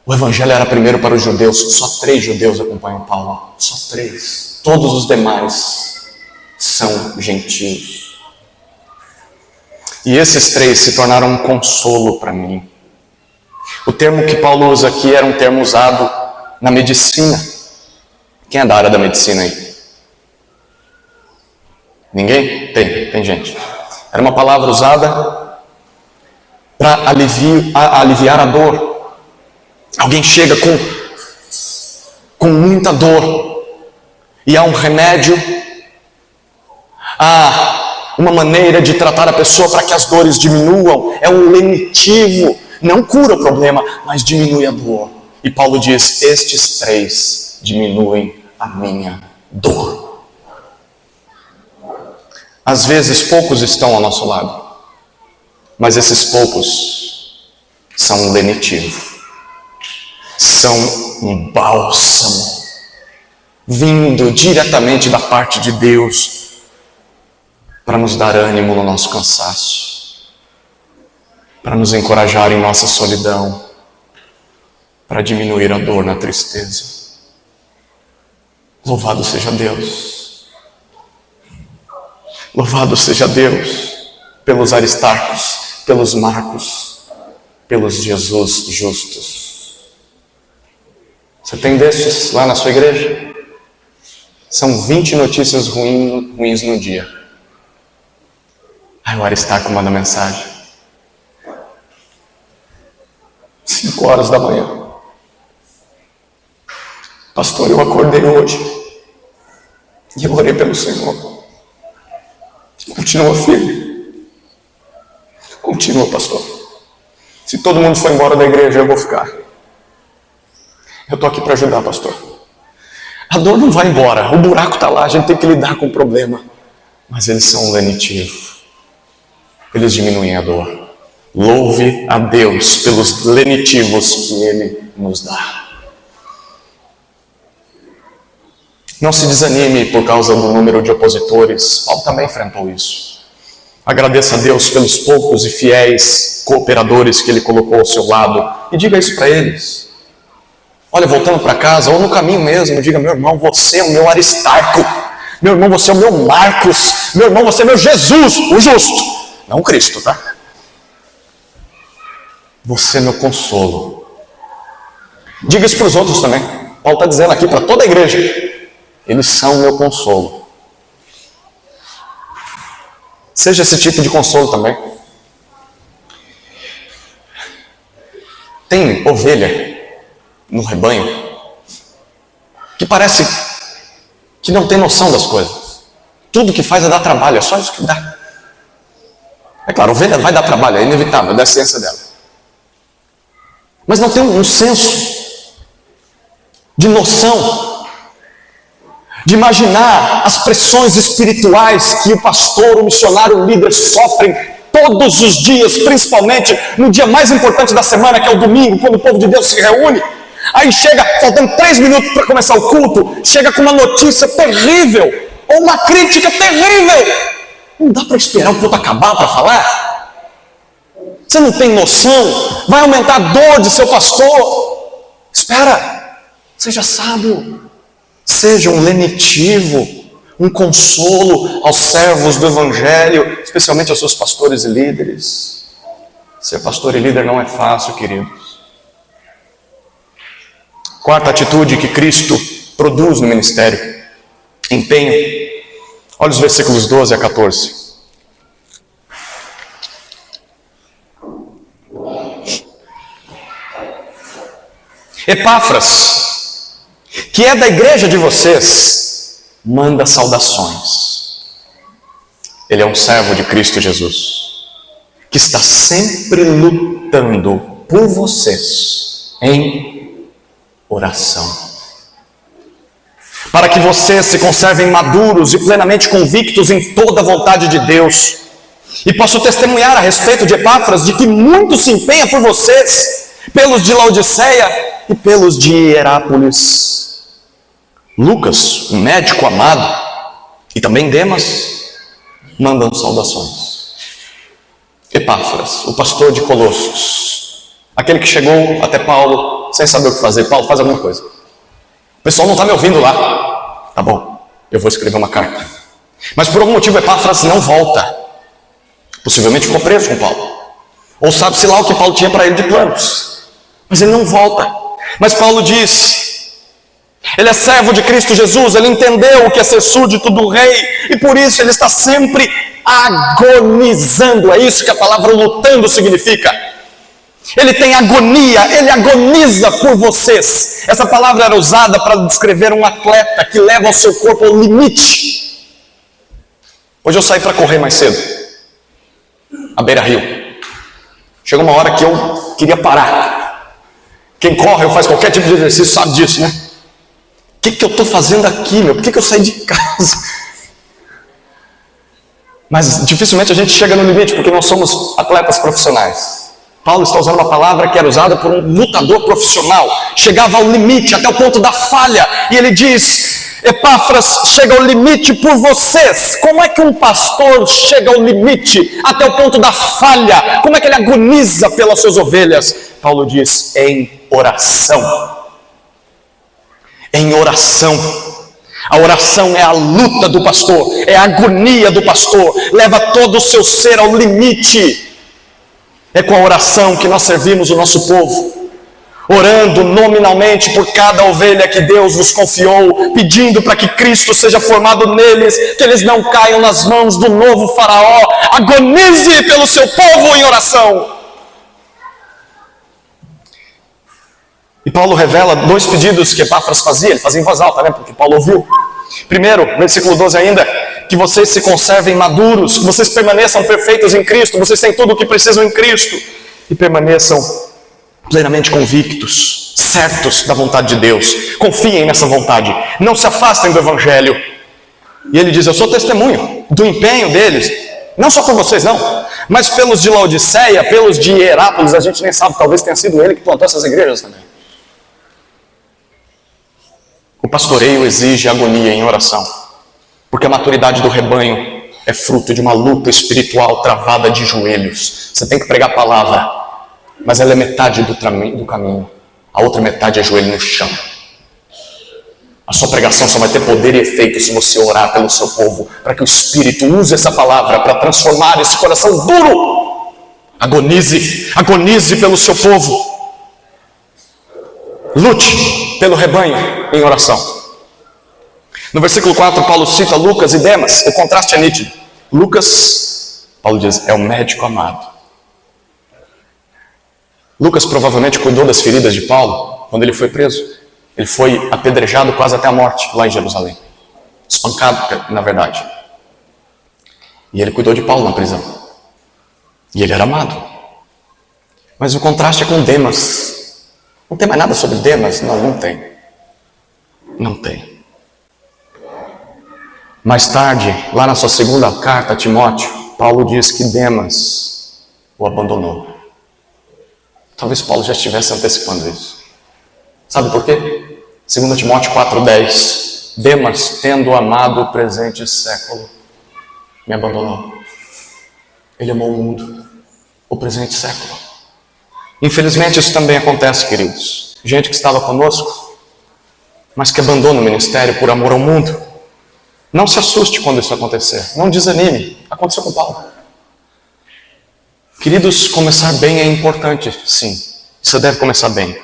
O evangelho era primeiro para os judeus, só 3 judeus acompanham Paulo, só 3. Todos os demais são gentios. E esses 3 se tornaram um consolo para mim. O termo que Paulo usa aqui era um termo usado na medicina. Quem é da área da medicina aí? Ninguém? Tem gente. Era uma palavra usada para aliviar a dor. Alguém chega com muita dor e há um remédio, há uma maneira de tratar a pessoa para que as dores diminuam. É um lenitivo, não cura o problema, mas diminui a dor. E Paulo diz, estes 3 diminuem a minha dor. Às vezes poucos estão ao nosso lado, mas esses poucos são um lenitivo. São um bálsamo vindo diretamente da parte de Deus para nos dar ânimo no nosso cansaço, para nos encorajar em nossa solidão, para diminuir a dor na tristeza. Louvado seja Deus. Louvado seja Deus pelos Aristarcos, pelos Marcos, pelos Jesus justos. Você tem destes lá na sua igreja? São 20 notícias ruins no dia. Aí o Aristarco manda mensagem. 5 horas da manhã. Pastor, eu acordei hoje e eu orei pelo Senhor. Continua firme. Continua, pastor. Se todo mundo for embora da igreja, eu vou ficar. Eu estou aqui para ajudar, pastor. A dor não vai embora, o buraco está lá, a gente tem que lidar com o problema. Mas eles são um lenitivo. Eles diminuem a dor. Louve a Deus pelos lenitivos que Ele nos dá. Não se desanime por causa do número de opositores. Paulo também enfrentou isso. Agradeça a Deus pelos poucos e fiéis cooperadores que Ele colocou ao seu lado. E diga isso para eles. Olha, voltando para casa, ou no caminho mesmo, diga, meu irmão, você é o meu Aristarco. Meu irmão, você é o meu Marcos. Meu irmão, você é meu Jesus, o justo. Não o Cristo, tá? Você é meu consolo. Diga isso para os outros também. Paulo está dizendo aqui para toda a igreja. Eles são meu consolo. Seja esse tipo de consolo também. Tem ovelha no rebanho que parece que não tem noção das coisas. Tudo que faz é dar trabalho, é só isso que dá. É claro, a ovelha vai dar trabalho, é inevitável, é da essência dela. Mas não tem um senso de noção, de imaginar as pressões espirituais que o pastor, o missionário, o líder sofrem todos os dias, principalmente no dia mais importante da semana, que é o domingo, quando o povo de Deus se reúne. Aí chega, faltando 3 minutos para começar o culto, chega com uma notícia terrível, ou uma crítica terrível. Não dá para esperar o culto acabar para falar? Você não tem noção? Vai aumentar a dor de seu pastor. Espera, seja sábio, seja um lenitivo, um consolo aos servos do Evangelho, especialmente aos seus pastores e líderes. Ser pastor e líder não é fácil, queridos. Quarta atitude que Cristo produz no ministério: empenho. Olha os versículos 12 a 14. Epáfras, que é da igreja de vocês, manda saudações. Ele é um servo de Cristo Jesus, que está sempre lutando por vocês em oração. Para que vocês se conservem maduros e plenamente convictos em toda a vontade de Deus. E posso testemunhar a respeito de Epáfras de que muito se empenha por vocês, pelos de Laodiceia e pelos de Hierápolis. Lucas, um médico amado, e também Demas, mandam saudações. Epáfras, o pastor de Colossos, aquele que chegou até Paulo sem saber o que fazer. Paulo, faz alguma coisa. O pessoal não está me ouvindo lá. Tá bom, eu vou escrever uma carta. Mas por algum motivo Epáfras não volta. Possivelmente ficou preso com Paulo. Ou sabe-se lá o que Paulo tinha para ele de planos. Mas ele não volta. Mas Paulo diz, ele é servo de Cristo Jesus, ele entendeu o que é ser súdito do rei, e por isso ele está sempre agonizando. É isso que a palavra lutando significa. Ele tem agonia, ele agoniza por vocês. Essa palavra era usada para descrever um atleta que leva o seu corpo ao limite. Hoje eu saí para correr mais cedo, à beira-rio. Chegou uma hora que eu queria parar. Quem corre ou faz qualquer tipo de exercício sabe disso, né? O que eu estou fazendo aqui, meu? Por que eu saí de casa? Mas dificilmente a gente chega no limite, porque nós somos atletas profissionais. Paulo está usando uma palavra que era usada por um lutador profissional. Chegava ao limite, até o ponto da falha. E ele diz, Epáfras chega ao limite por vocês. Como é que um pastor chega ao limite, até o ponto da falha? Como é que ele agoniza pelas suas ovelhas? Paulo diz, em oração. Em oração. A oração é a luta do pastor, é a agonia do pastor, leva todo o seu ser ao limite. É com a oração que nós servimos o nosso povo, orando nominalmente por cada ovelha que Deus nos confiou, pedindo para que Cristo seja formado neles, que eles não caiam nas mãos do novo faraó. Agonize pelo seu povo em oração. E Paulo revela dois pedidos que Epáfras fazia. Ele fazia em voz alta, né? Porque Paulo ouviu. Primeiro, versículo 12 ainda, que vocês se conservem maduros, que vocês permaneçam perfeitos em Cristo, vocês têm tudo o que precisam em Cristo, e permaneçam plenamente convictos, certos da vontade de Deus. Confiem nessa vontade, não se afastem do Evangelho. E ele diz, eu sou testemunho do empenho deles, não só por vocês não, mas pelos de Laodiceia, pelos de Hierápolis. A gente nem sabe, talvez tenha sido ele que plantou essas igrejas também. O pastoreio exige agonia em oração, porque a maturidade do rebanho é fruto de uma luta espiritual travada de joelhos. Você tem que pregar a palavra, mas ela é metade do caminho, a outra metade é joelho no chão. A sua pregação só vai ter poder e efeito se você orar pelo seu povo, para que o Espírito use essa palavra para transformar esse coração duro. Agonize pelo seu povo. Lute pelo rebanho em oração. No versículo 4, Paulo cita Lucas e Demas. O contraste é nítido. Lucas, Paulo diz, é o médico amado. Lucas provavelmente cuidou das feridas de Paulo quando ele foi preso. Ele foi apedrejado quase até a morte lá em Jerusalém. Espancado, na verdade. E ele cuidou de Paulo na prisão. E ele era amado. Mas o contraste é com Demas. Não tem mais nada sobre Demas? Não tem. Não tem. Mais tarde, lá na sua segunda carta a Timóteo, Paulo diz que Demas o abandonou. Talvez Paulo já estivesse antecipando isso. Sabe por quê? 2 Timóteo 4,10. Demas, tendo amado o presente século, me abandonou. Ele amou o mundo, o presente século. Infelizmente isso também acontece, queridos. Gente que estava conosco, mas que abandona o ministério por amor ao mundo. Não se assuste quando isso acontecer. Não desanime. Aconteceu com Paulo. Queridos, começar bem é importante, sim. Você deve começar bem.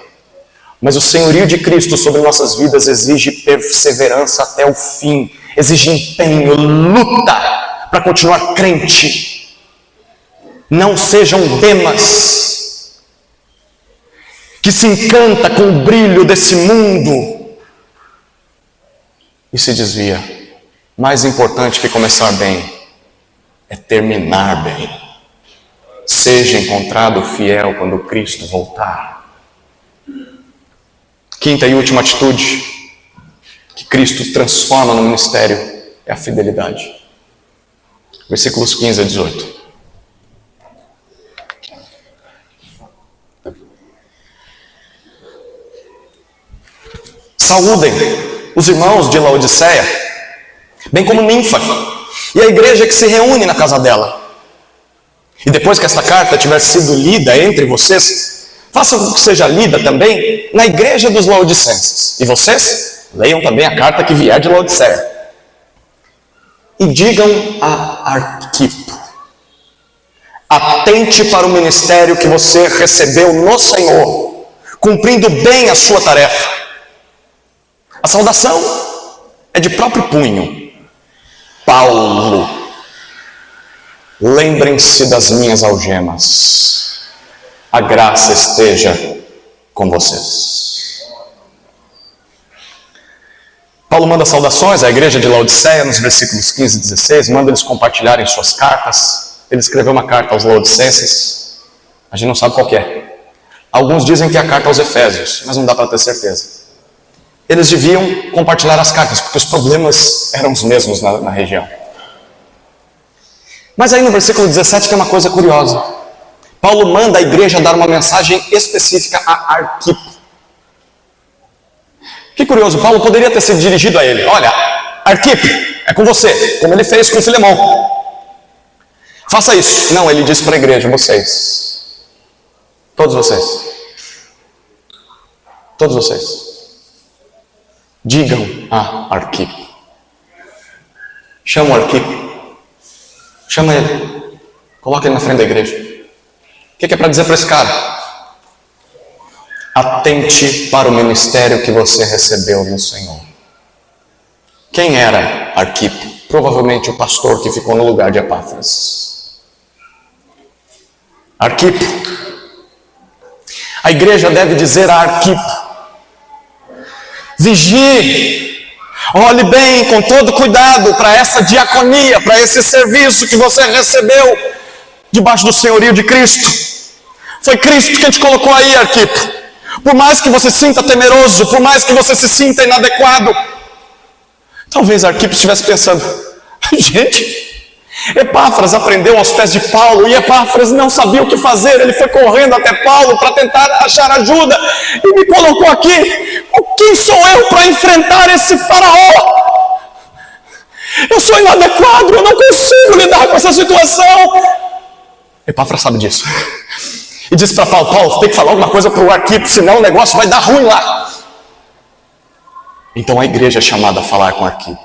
Mas o senhorio de Cristo sobre nossas vidas exige perseverança até o fim. Exige empenho, luta para continuar crente. Não sejam Demas que se encanta com o brilho desse mundo e se desvia. Mais importante que começar bem é terminar bem. Seja encontrado fiel quando Cristo voltar. Quinta e última atitude que Cristo transforma no ministério é a fidelidade. Versículos 15 a 18. Saúdem os irmãos de Laodiceia, bem como Ninfa, e a igreja que se reúne na casa dela. E depois que esta carta tiver sido lida entre vocês, façam com que seja lida também na igreja dos laodicenses. E vocês leiam também a carta que vier de Laodiceia. E digam a Arquipo: atente para o ministério que você recebeu no Senhor, cumprindo bem a sua tarefa. A saudação é de próprio punho. Paulo. Lembrem-se das minhas algemas. A graça esteja com vocês. Paulo manda saudações à igreja de Laodiceia nos versículos 15 e 16. Manda eles compartilharem suas cartas. Ele escreveu uma carta aos laodicenses. A gente não sabe qual que é. Alguns dizem que é a carta aos Efésios, mas não dá para ter certeza. Eles deviam compartilhar as cartas, porque os problemas eram os mesmos na região. Mas aí no versículo 17 tem uma coisa curiosa. Paulo manda a igreja dar uma mensagem específica a Arquipo. Que curioso, Paulo poderia ter se dirigido a ele: olha, Arquipo, é com você, como ele fez com Filemão. Faça isso. Não, ele disse para a igreja: vocês. Todos vocês. Todos vocês. Digam a Arquipo. Chama o Arquipo. Chama ele. Coloca ele na frente da igreja. O que é para dizer para esse cara? Atente para o ministério que você recebeu no Senhor. Quem era Arquipo? Provavelmente o pastor que ficou no lugar de Epáfras. Arquipo. A igreja deve dizer a Arquipo: vigie, olhe bem, com todo cuidado, para essa diaconia, para esse serviço que você recebeu debaixo do senhorio de Cristo. Foi Cristo quem te colocou aí, Arquipo. Por mais que você se sinta temeroso, por mais que você se sinta inadequado, talvez Arquipo estivesse pensando: gente, Epáfras aprendeu aos pés de Paulo, e Epáfras não sabia o que fazer. Ele foi correndo até Paulo para tentar achar ajuda, e me colocou aqui. Quem sou eu para enfrentar esse faraó? Eu sou inadequado, eu não consigo lidar com essa situação. Epáfras sabe disso. E disse para Paulo: Paulo, tem que falar alguma coisa para o Arquipo, senão o negócio vai dar ruim lá. Então a igreja é chamada a falar com Arquipo: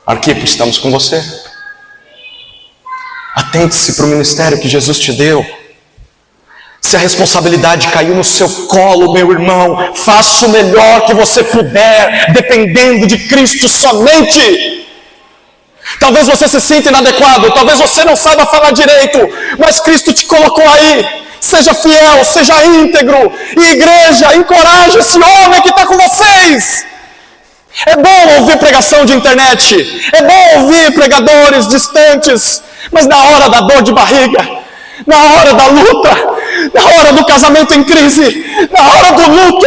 Arquipo, estamos com você. Atente-se para o ministério que Jesus te deu. Se a responsabilidade caiu no seu colo, meu irmão, faça o melhor que você puder, dependendo de Cristo somente. Talvez você se sinta inadequado, talvez você não saiba falar direito, mas Cristo te colocou aí. Seja fiel, seja íntegro. E igreja, encoraje esse homem que está com vocês. É bom ouvir pregação de internet, é bom ouvir pregadores distantes, mas na hora da dor de barriga, na hora da luta, na hora do casamento em crise, na hora do luto,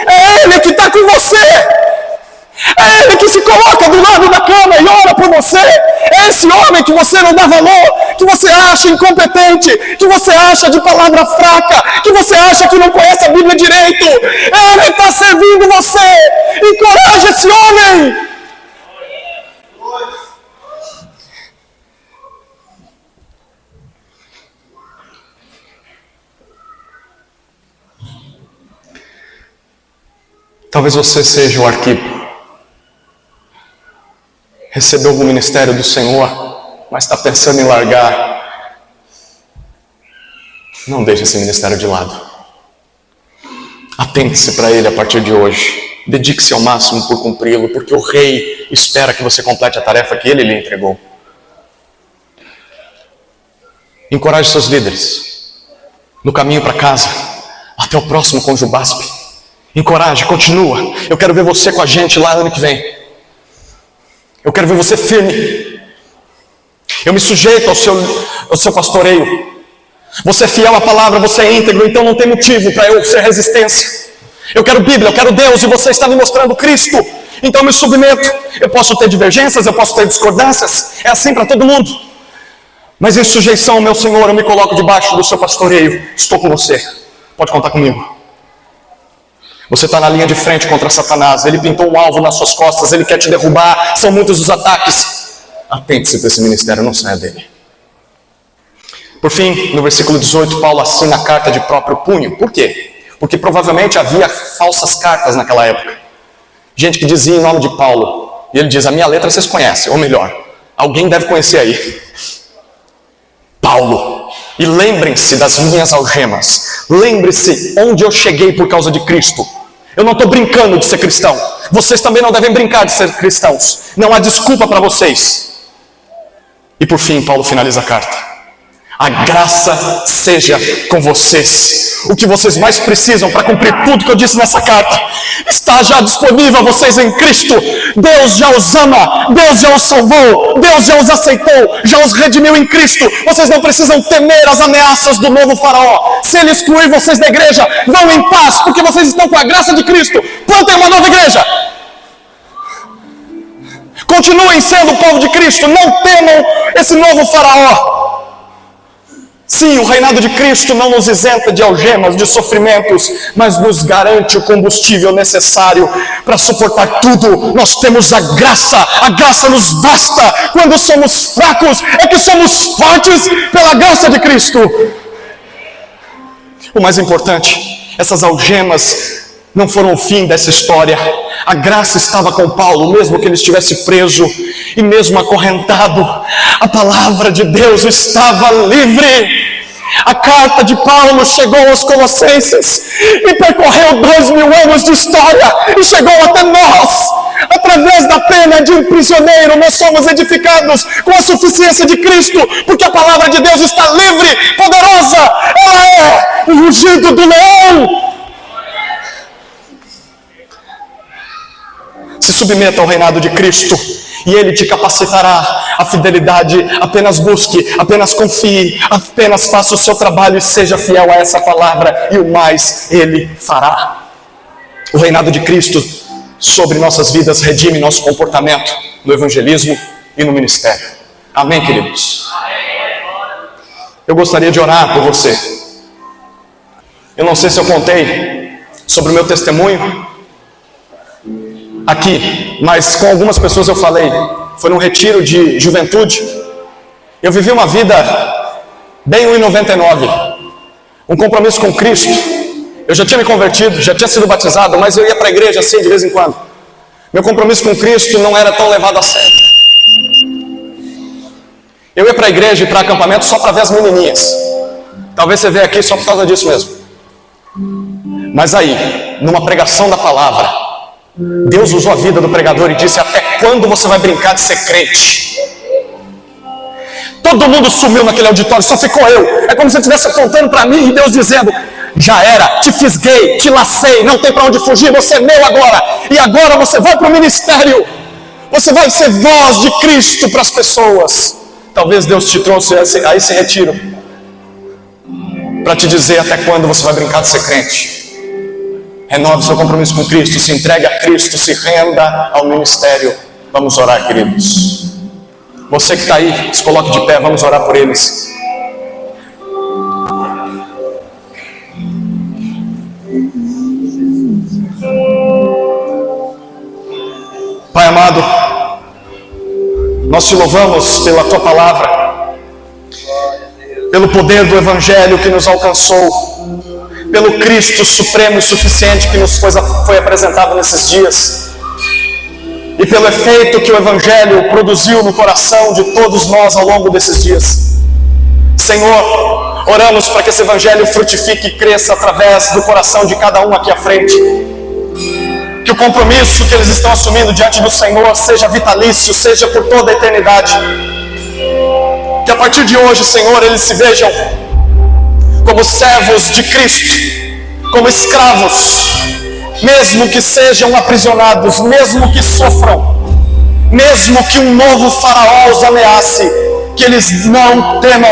é Ele que está com você. É Ele que se coloca do lado da cama e ora por você. É esse homem que você não dá valor, que você acha incompetente, que você acha de palavra fraca, que você acha que não conhece a Bíblia direito. Ele está servindo você. Encoraje esse homem. Talvez você seja o Arquipo. Recebeu algum ministério do Senhor, mas está pensando em largar. Não deixe esse ministério de lado. Atente-se para ele a partir de hoje. Dedique-se ao máximo por cumpri-lo, porque o rei espera que você complete a tarefa que ele lhe entregou. Encoraje seus líderes no caminho para casa, até o próximo Conjubasp. Encoraje, continua. Eu quero ver você com a gente lá ano que vem. Eu quero ver você firme. Eu me sujeito ao seu pastoreio. Você é fiel à palavra, você é íntegro, então não tem motivo para eu ser resistência. Eu quero Bíblia, eu quero Deus, e você está me mostrando Cristo. Então eu me submeto. Eu posso ter divergências, eu posso ter discordâncias. É assim para todo mundo. Mas em sujeição ao meu Senhor, eu me coloco debaixo do seu pastoreio. Estou com você. Pode contar comigo. Você está na linha de frente contra Satanás. Ele pintou um alvo nas suas costas. Ele quer te derrubar. São muitos os ataques. Atente-se para esse ministério, não saia dele. Por fim, no versículo 18, Paulo assina a carta de próprio punho. Por quê? Porque provavelmente havia falsas cartas naquela época. Gente que dizia em nome de Paulo. E ele diz, a minha letra vocês conhecem. Ou melhor, alguém deve conhecer aí. Paulo. E lembrem-se das minhas algemas. Lembre-se onde eu cheguei por causa de Cristo. Eu não estou brincando de ser cristão. Vocês também não devem brincar de ser cristãos. Não há desculpa para vocês. E por fim, Paulo finaliza a carta. A graça seja com vocês. O que vocês mais precisam para cumprir tudo que eu disse nessa carta está já disponível a vocês em Cristo. Deus já os ama, Deus já os salvou, Deus já os aceitou, já os redimiu em Cristo. Vocês não precisam temer as ameaças do novo faraó. Se ele excluir vocês da igreja, vão em paz, porque vocês estão com a graça de Cristo. Plantem uma nova igreja. Continuem sendo o povo de Cristo, não temam esse novo faraó. Sim, o reinado de Cristo não nos isenta de algemas, de sofrimentos, mas nos garante o combustível necessário para suportar tudo. Nós temos a graça nos basta. Quando somos fracos, é que somos fortes pela graça de Cristo. O mais importante, essas algemas não foram o fim dessa história. A graça estava com Paulo, mesmo que ele estivesse preso e mesmo acorrentado. A palavra de Deus estava livre. A carta de Paulo chegou aos Colossenses e percorreu 2000 anos de história e chegou até nós. Através da pena de um prisioneiro, nós somos edificados com a suficiência de Cristo, porque a palavra de Deus está livre, poderosa. Ela é o rugido do leão. Se submeta ao reinado de Cristo e Ele te capacitará à fidelidade. Apenas busque, apenas confie, apenas faça o seu trabalho e seja fiel a essa palavra, e o mais Ele fará. O reinado de Cristo sobre nossas vidas redime nosso comportamento no evangelismo e no ministério. Amém, queridos? Eu gostaria de orar por você. Eu não sei se eu contei sobre o meu testemunho aqui, mas com algumas pessoas eu falei. Foi num retiro de juventude. Eu vivi uma vida bem 1,99. Um compromisso com Cristo. Eu já tinha me convertido, já tinha sido batizado, mas eu ia para a igreja assim de vez em quando. Meu compromisso com Cristo não era tão levado a sério. Eu ia para a igreja e para acampamento só para ver as menininhas. Talvez você veja aqui só por causa disso mesmo. Mas aí, numa pregação da palavra, Deus usou a vida do pregador e disse: até quando você vai brincar de ser crente? Todo mundo sumiu naquele auditório, só ficou eu. É como se eu estivesse apontando para mim e Deus dizendo: já era, te fisguei, te lacei, não tem para onde fugir, você é meu agora. E agora você vai para o ministério. Você vai ser voz de Cristo para as pessoas. Talvez Deus te trouxe a esse retiro para te dizer até quando você vai brincar de ser crente. Renove seu compromisso com Cristo, se entregue a Cristo, se renda ao ministério. Vamos orar, queridos. Você que está aí, se coloque de pé, vamos orar por eles. Pai amado, nós te louvamos pela tua palavra, pelo poder do Evangelho que nos alcançou, pelo Cristo supremo e suficiente que nos foi apresentado nesses dias, e pelo efeito que o Evangelho produziu no coração de todos nós ao longo desses dias. Senhor, oramos para que esse Evangelho frutifique e cresça através do coração de cada um aqui à frente. Que o compromisso que eles estão assumindo diante do Senhor seja vitalício, seja por toda a eternidade. Que a partir de hoje, Senhor, eles se vejam como servos de Cristo, como escravos, mesmo que sejam aprisionados, mesmo que sofram, mesmo que um novo faraó os ameace, que eles não temam,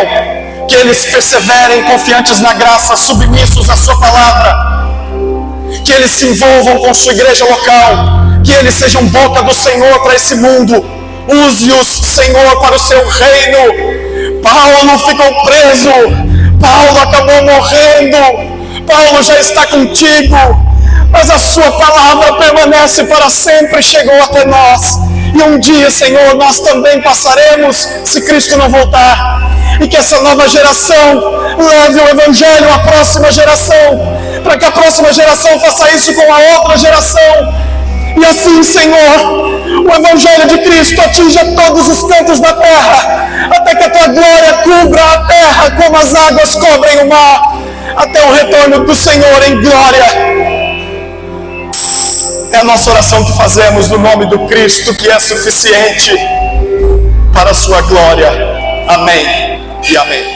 que eles perseverem confiantes na graça, submissos à sua palavra, que eles se envolvam com sua igreja local, que eles sejam boca do Senhor para esse mundo. Use-os, Senhor, para o seu reino. Paulo ficou preso, Paulo acabou morrendo, Paulo já está contigo, mas a sua palavra permanece para sempre, chegou até nós. E um dia, Senhor, nós também passaremos, se Cristo não voltar. E que essa nova geração leve o Evangelho à próxima geração, para que a próxima geração faça isso com a outra geração. E assim, Senhor, o Evangelho de Cristo atinja todos os cantos da terra, até que a Tua glória cubra a terra como as águas cobrem o mar, até o retorno do Senhor em glória. É a nossa oração que fazemos no nome do Cristo, que é suficiente para a sua glória. Amém e amém.